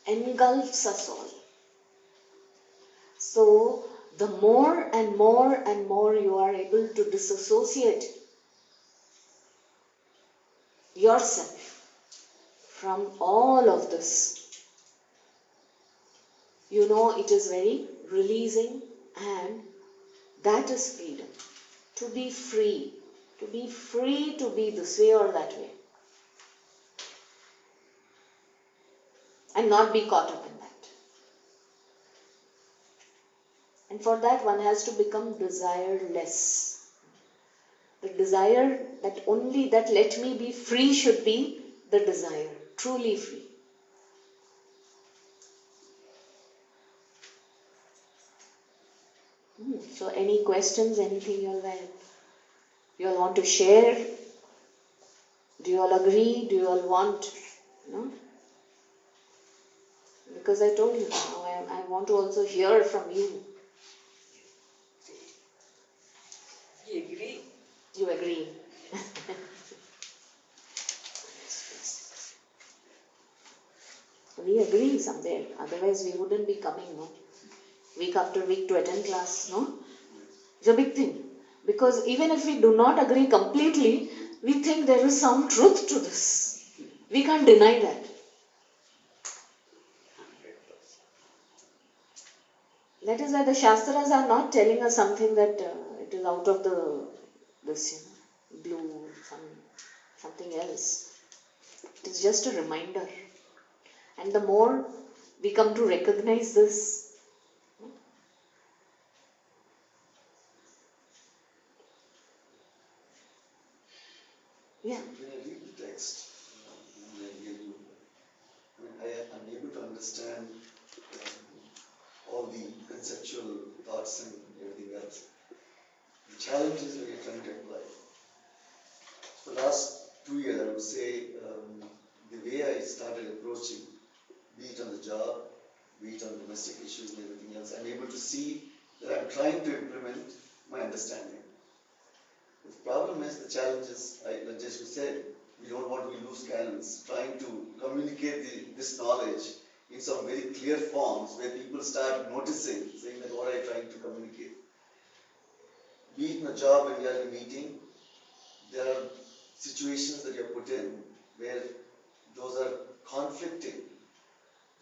engulfs us all. So, the more and more and more you are able to disassociate yourself from all of this, it is very releasing, and that is freedom. To be free. To be free to be this way or that way. And not be caught up in that. And for that one has to become desireless. The desire that only that let me be free should be the desire. Truly free. So any questions, anything you all want to share? Do you all agree? Do you all want? Because I told you, I want to also hear from you. We agree. You agree. We agree somewhere. Otherwise we wouldn't be coming, week after week to attend class, It's a big thing. Because even if we do not agree completely, we think there is some truth to this. We can't deny that. That is why the Shastras are not telling us something that it is out of this blue, something else. It is just a reminder. And the more we come to recognize this, When I read the text, I am able to understand all the conceptual thoughts and everything else. The challenge is when you're trying to apply. For the last 2 years, I would say, the way I started approaching, be it on the job, be it on domestic issues and everything else, I'm able to see that I'm trying to implement my understanding. The problem is, the challenge is, like just we said, we don't want to be loose cannons, trying to communicate this knowledge in some very clear forms where people start noticing, saying that what are you trying to communicate. Be it in a job, when we are in a meeting, there are situations that you are put in where those are conflicting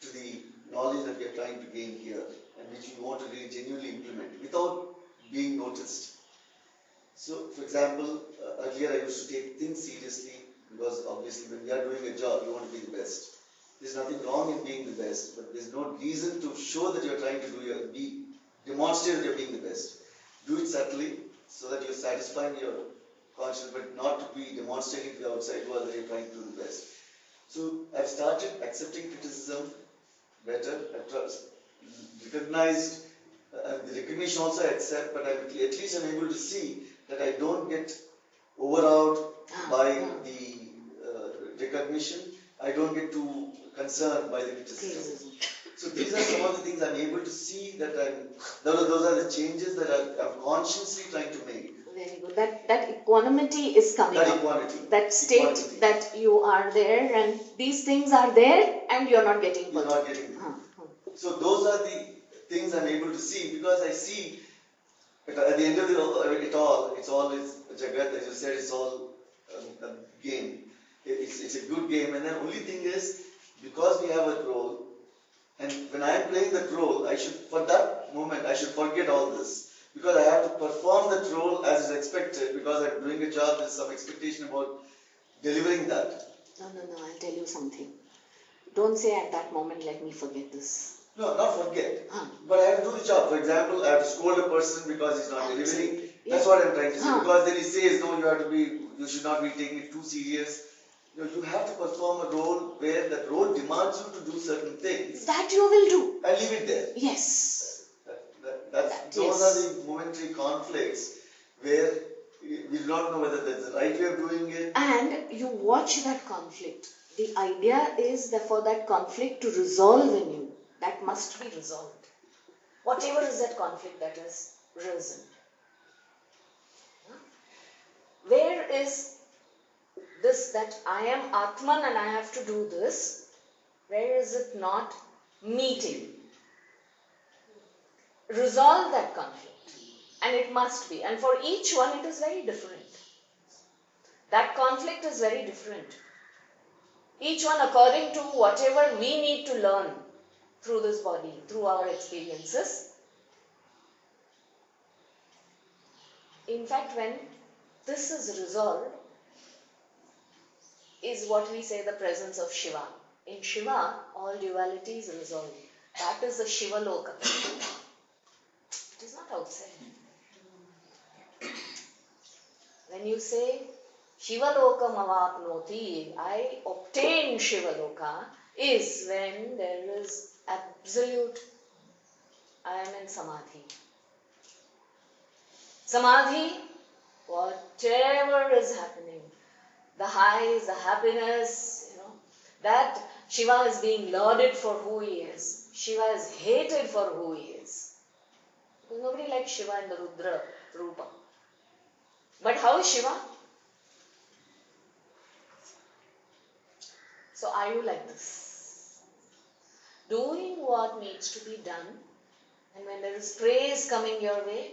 to the knowledge that we are trying to gain here and which we want to really genuinely implement without being noticed. So, for example, earlier I used to take things seriously because obviously when we are doing a job, you want to be the best. There's nothing wrong in being the best, but there's no reason to show that you're trying to demonstrate that you're being the best. Do it subtly so that you're satisfying your conscience, but not to be demonstrating to the outside world that you're trying to do the best. So I've started accepting criticism better. I've recognized the recognition also I accept, but at least I'm able to see that I don't get overawed by the recognition. I don't get too concerned by the criticism. So these are some of the things I'm able to see that those are the changes that I'm consciously trying to make. Very good. That equanimity is coming That up. equality. That state Equality. that you are there and these things are there and you're not getting You're not getting. So those are the things I'm able to see because I see at the end of it all, it's always Jagat, as you said, it's all a game. It's a good game, and the only thing is because we have a role, and when I am playing that role, for that moment I should forget all this because I have to perform that role as is expected because I'm doing a job. There's some expectation about delivering that. No, I'll tell you something. Don't say at that moment, let me forget this. No, not forget. But I have to do the job. For example, I have to scold a person because he's not delivering. That's what I'm trying to say. Because then he says, no, you should not be taking it too serious. You have to perform a role where that role demands you to do certain things. That you will do. And leave it there. Yes. Those are the momentary conflicts where we do not know whether that's the right way of doing it. And you watch that conflict. The idea is that for that conflict to resolve in you. That must be resolved. Whatever is that conflict that has risen. Where is this that I am Atman and I have to do this? Where is it not meeting? Resolve that conflict. And it must be. And for each one it is very different. That conflict is very different. Each one according to whatever we need to learn through this body, through our experiences. In fact, when this is resolved, is what we say the presence of Shiva. In Shiva, all duality is resolved. That is the Shiva Loka. It is not outside. When you say Shiva Loka Mavapnoti, I obtain Shiva Loka, is when there is absolute, I am in Samadhi. Samadhi, whatever is happening, the highs, the happiness, that Shiva is being lauded for who he is. Shiva is hated for who he is. Because nobody likes Shiva in the Rudra Rupa. But how is Shiva? So are you like this? Doing what needs to be done, and when there is praise coming your way,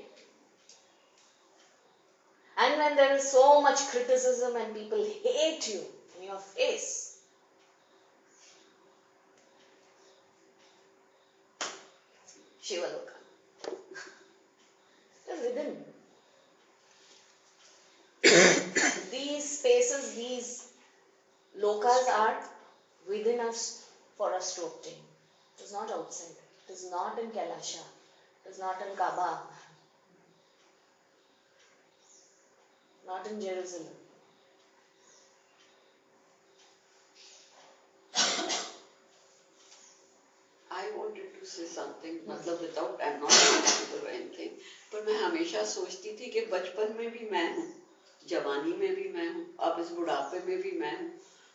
and when there is so much criticism and people hate you in your face, Shiva Loka. It is within. These spaces, these lokas are within us for us to obtain. It is not outside. It is not in Kailasha. It is not in Kaaba. Not in Jerusalem. I wanted to say something, मतलब without, I'm not responsible or anything, पर मैं हमेशा सोचती थी कि बचपन में भी मैं हूँ, जवानी में भी मैं हूँ, अब इस बुढ़ापे में भी मैं हूँ,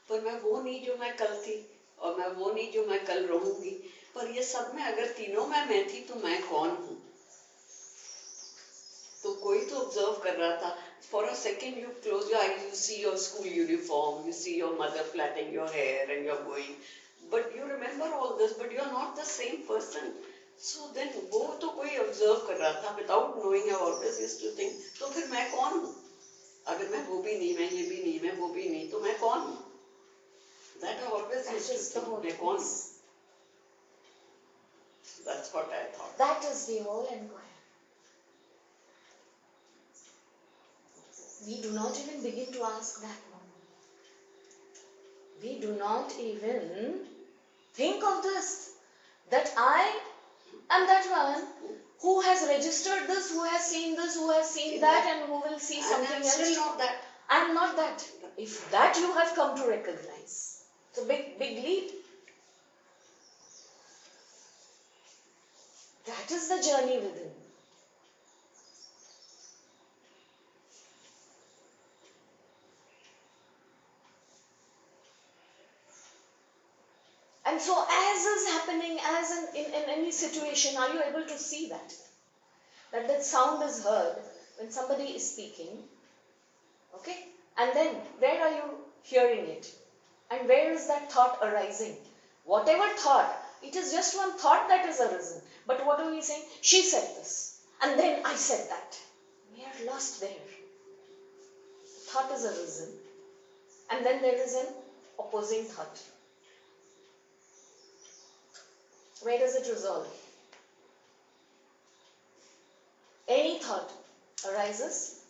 पर मैं वो नहीं जो मैं कल थी, और मैं वो नहीं जो मैं कल रहूंगी, पर ये सब में अगर तीनों में मैं थी तो मैं कौन हूँ? तो कोई तो ऑब्जर्व कर रहा था. For a second you close your eyes, you see your school uniform, you see your mother plaiting your hair and you're going, but you remember all this, but you're not the same person. So then वो तो कोई observe कर रहा था, without knowing. I always used to think, तो फिर मैं कौन हूँ? अगर मैं वो भी नहीं, मैं ये भी नहीं, मैं वो भी नहीं, तो मैं कौन हूँ? That I always used to think, मैं कौन हूँ? That's what I thought. That is the whole inquiry. We do not even begin to ask that one. We do not even think of this. That I am that one who has registered this, who has seen this, who has seen that, and who will see something else. Still not that. I am not that. If that you have come to recognize, it's a big leap. That is the journey within. And so as is happening, as in any situation, are you able to see that? That sound is heard when somebody is speaking, okay? And then where are you hearing it? And where is that thought arising? Whatever thought, it is just one thought that is arisen. But what are we saying? She said this, and then I said that. We are lost there. Thought is arisen, and then there is an opposing thought. Where does it resolve? Any thought arises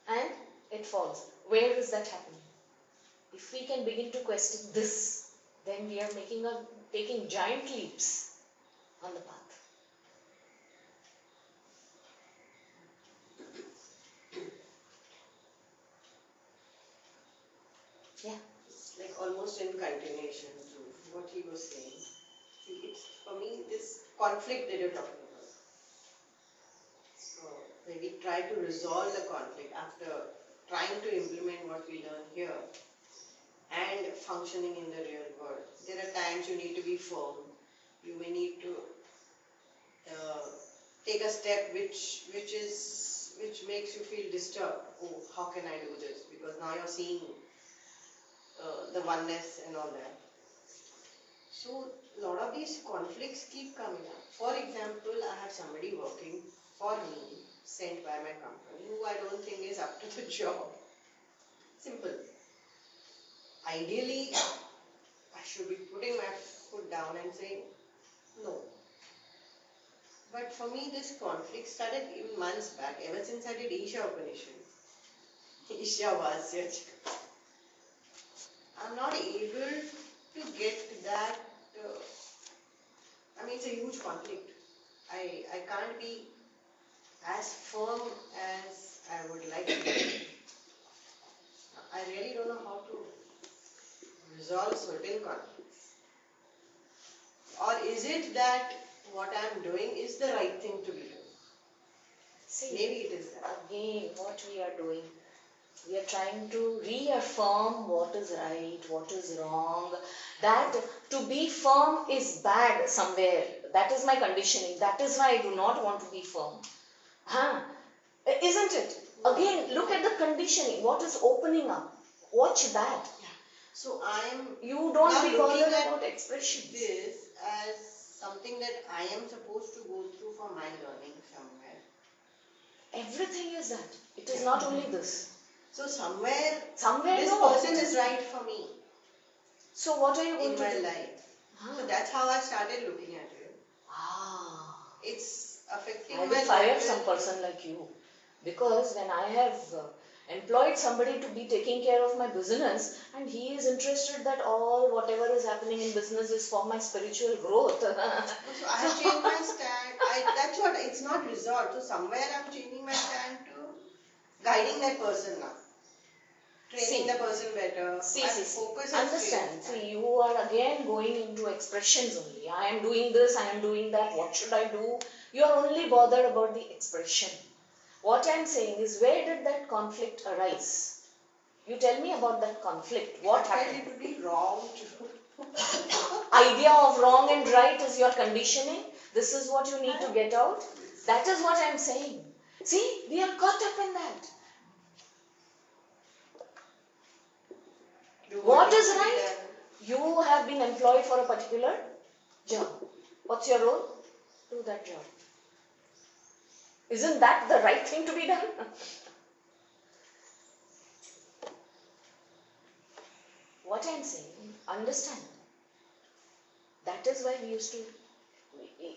and it falls. Where is that happening? If we can begin to question this, then we are taking giant leaps on the path. Yeah. It's like almost in continuation to what he was saying. See, it's for me this conflict that you're talking about. So when we try to resolve the conflict after trying to implement what we learn here and functioning in the real world, there are times you need to be firm. You may need to take a step which makes you feel disturbed. Oh, how can I do this? Because now you're seeing the oneness and all that. So a lot of these conflicts keep coming up. For example, I have somebody working for me, sent by my company, who I don't think is up to the job. Simple. Ideally, I should be putting my foot down and saying no. But for me, this conflict started even months back, ever since I did Isha Upanishads. Isha Vasya. I'm not able to get that. It's a huge conflict. I can't be as firm as I would like to be. I really don't know how to resolve certain conflicts. Or is it that what I'm doing is the right thing to be doing? See, maybe it is that. Again, what we are doing, we are trying to reaffirm what is right, what is wrong. That to be firm is bad somewhere. That is my conditioning. That is why I do not want to be firm. Isn't it? Again, look at the conditioning. What is opening up? Watch that. Yeah. So You don't be bothered looking about expressions. This as something that I am supposed to go through for my learning somewhere. Everything is that. It is not only this. So somewhere this no. person is right for me. So what are you going in to my do? life? So that's how I started looking at it. It's affecting I my will fire life. some person like you. Because when I have employed somebody to be taking care of my business and he is interested that all whatever is happening in business is for my spiritual growth. So I have changed my stand. That's what, it's not resolved. So somewhere I'm changing my stand to guiding that person now. Training the person better. Focus has Understand. changed. See, you are again going into expressions only. I am doing this, I am doing that, what should I do? You are only bothered about the expression. What I am saying is, where did that conflict arise? You tell me about that conflict. What happened? It would be wrong to Idea of wrong and right is your conditioning. This is what you need to get out. That is what I am saying. See, we are caught up in that. What is right? You have been employed for a particular job. What's your role? Do that job. Isn't that the right thing to be done? What I am saying, understand. That is why we used to,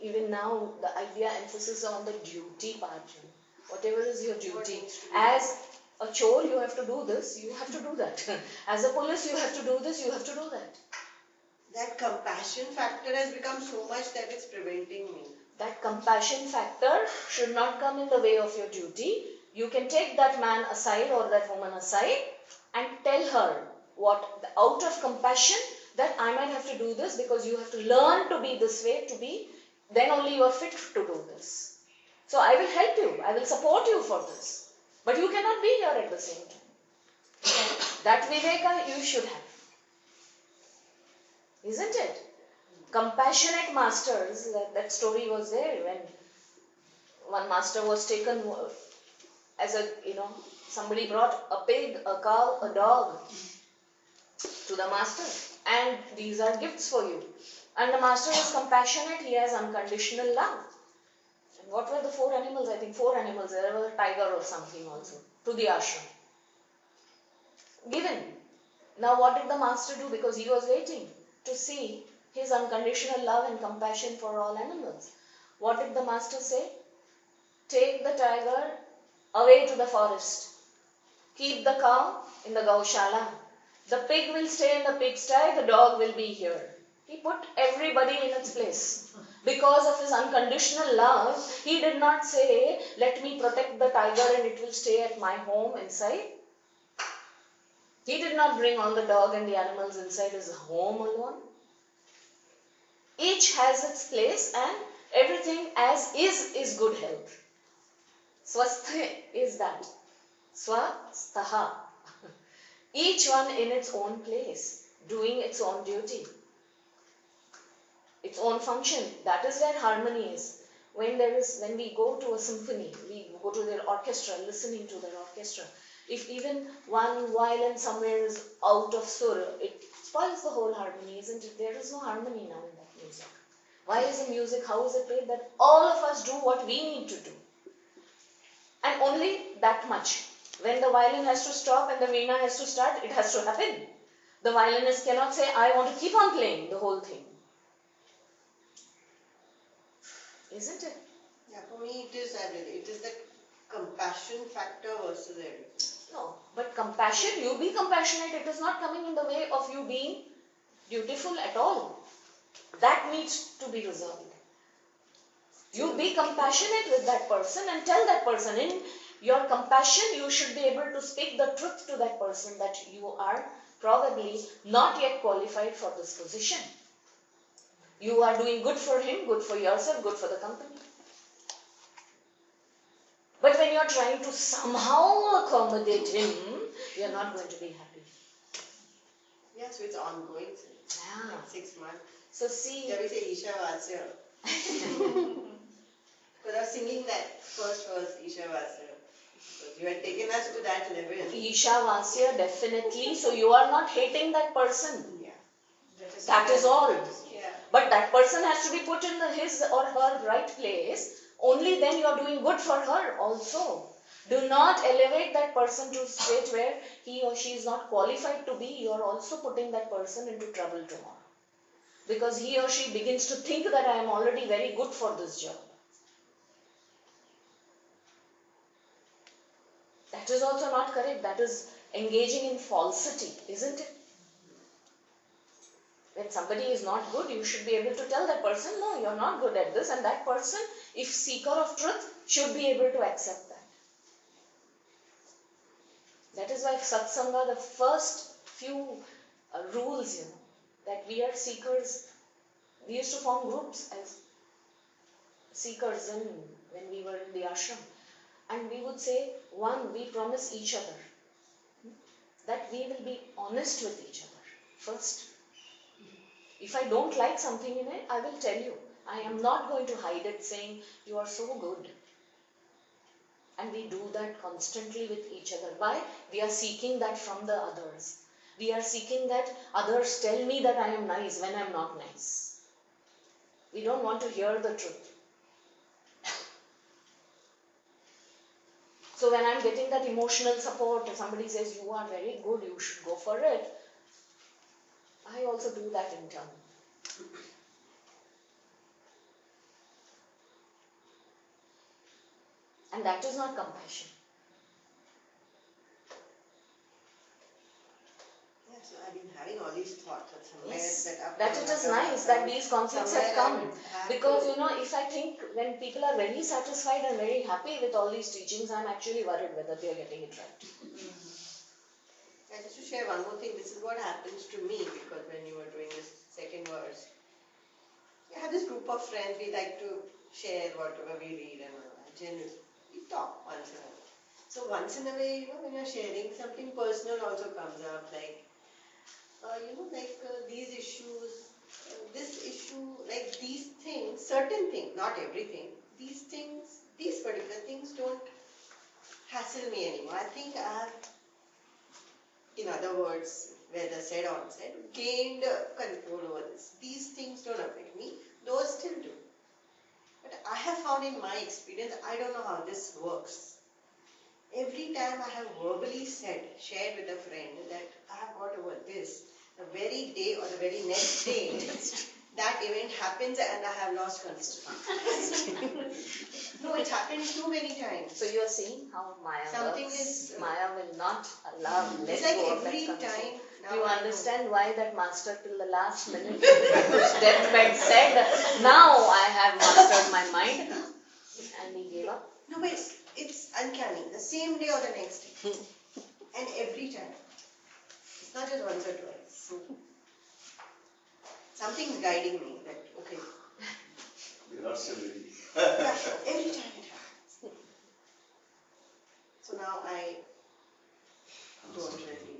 even now, the idea emphasis on the duty part. Whatever is your duty. As a chore, you have to do this, you have to do that. As a police, you have to do this, you have to do that. That compassion factor has become so much that it's preventing me. That compassion factor should not come in the way of your duty. You can take that man aside or that woman aside and tell her what, out of compassion, that I might have to do this because you have to learn to be this way, then only you are fit to do this. So I will help you, I will support you for this. But you cannot be here at the same time. That viveka you should have. Isn't it? Compassionate masters, that story was there when one master was taken as a, somebody brought a pig, a cow, a dog to the master, and these are gifts for you. And the master is compassionate, he has unconditional love. And what were the 4 animals? I think 4 animals, there was a tiger or something also, to the ashram. Given. Now what did the master do? Because he was waiting to see his unconditional love and compassion for all animals. What did the master say? Take the tiger away to the forest. Keep the cow in the gaushala. The pig will stay in the pigsty, the dog will be here. He put everybody in its place. Because of his unconditional love, he did not say, let me protect the tiger and it will stay at my home inside. He did not bring all the dog and the animals inside his home alone. Each has its place and everything as is good health. Swastha is that. Swastaha. Each one in its own place, doing its own duty, its own function. That is where harmony is. When we go to a symphony, we go to their orchestra, listening to their orchestra. If even one violin somewhere is out of sur, it spoils the whole harmony, isn't it? There is no harmony now in that music. Why is the music, how is it played? That all of us do what we need to do. And only that much. When the violin has to stop and the veena has to start, it has to happen. The violinist cannot say, I want to keep on playing the whole thing. Isn't it? Yeah, for me it is everything. It is the compassion factor versus everything. No, but compassion, you be compassionate, it is not coming in the way of you being dutiful at all. That needs to be resolved. You be compassionate with that person and tell that person, in your compassion you should be able to speak the truth to that person that you are probably not yet qualified for this position. You are doing good for him, good for yourself, good for the company. But when you are trying to somehow accommodate him, you are not going to be happy. Yeah, so it's ongoing. Yeah. Like 6 months. So see. Yeah, we say Isha Vasya. Because I was singing that first verse, Isha Vasya. Because you had taken us to that level. Isha Vasya, definitely. So you are not hating that person. Yeah. That is all. Yeah. But that person has to be put in his or her right place. Only then you are doing good for her also. Do not elevate that person to a state where he or she is not qualified to be. You are also putting that person into trouble tomorrow. Because he or she begins to think that I am already very good for this job. That is also not correct. That is engaging in falsity, isn't it? When somebody is not good, you should be able to tell that person, no, you are not good at this. And that person, if seeker of truth, should be able to accept that. That is why satsanga, the first few rules, that we are seekers. We used to form groups as seekers when we were in the ashram. And we would say, one, we promise each other that we will be honest with each other first. If I don't like something in it, I will tell you. I am not going to hide it saying, you are so good. And we do that constantly with each other. Why? We are seeking that from the others. We are seeking that others tell me that I am nice when I am not nice. We don't want to hear the truth. So when I am getting that emotional support, if somebody says, you are very good, you should go for it, I also do that in turn. And that is not compassion. Yeah, so I've been having all these thoughts that somewhere Yes, that it is nice that these concepts have come. Because if I think when people are very satisfied and very happy with all these teachings, I'm actually worried whether they are getting it right. And just to share one more thing, this is what happens to me, because when you were doing this second verse, I have this group of friends, we like to share whatever we read and all that. Generally, we talk once in a while. So once in a way, when you're sharing, something personal also comes up, like, these issues this issue, like these things, certain things, not everything, these things, these particular things don't hassle me anymore. I think I have, in other words, where the said on said, gained control over this. These things don't affect me, those still do. But I have found in my experience, I don't know how this works. Every time I have verbally shared with a friend that I have got over this, the very day or the very next day, that event happens and I have lost control. No, it's happened too many times. So you are seeing how Maya Something works. is, Maya will not allow, let it's like go of every that control. time. Now You I know. understand why that master till the last minute of his deathbed said, now I have mastered my mind, and he gave up. No, but it's uncanny. The same day or the next day. And every time. It's not just once or twice. Something's guiding me that, okay, We're not still ready. yeah, every time it happens. So now I don't really.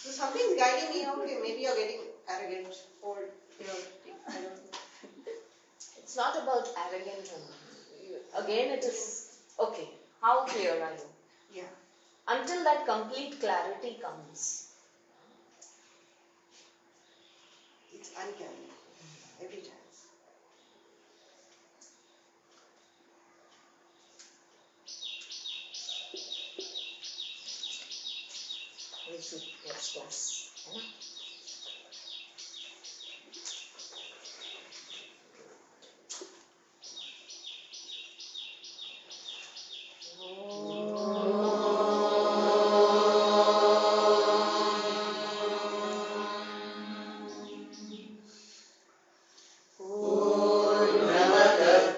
So something's guiding me, okay, maybe you're getting arrogant or, I don't know. It's not about arrogance. Again, it is, okay, how clear are you? Yeah. Until that complete clarity comes. It's uncanny. Every time. We'll see what stops.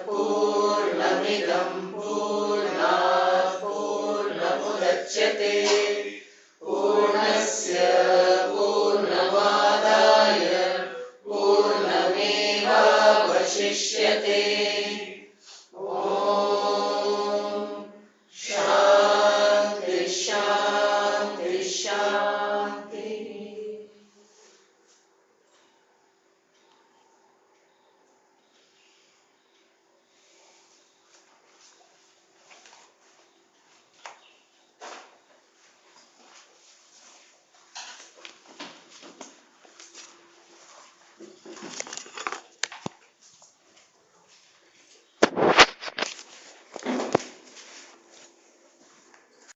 पूर्णमिदं पूर्णात् पूर्णमुदच्यते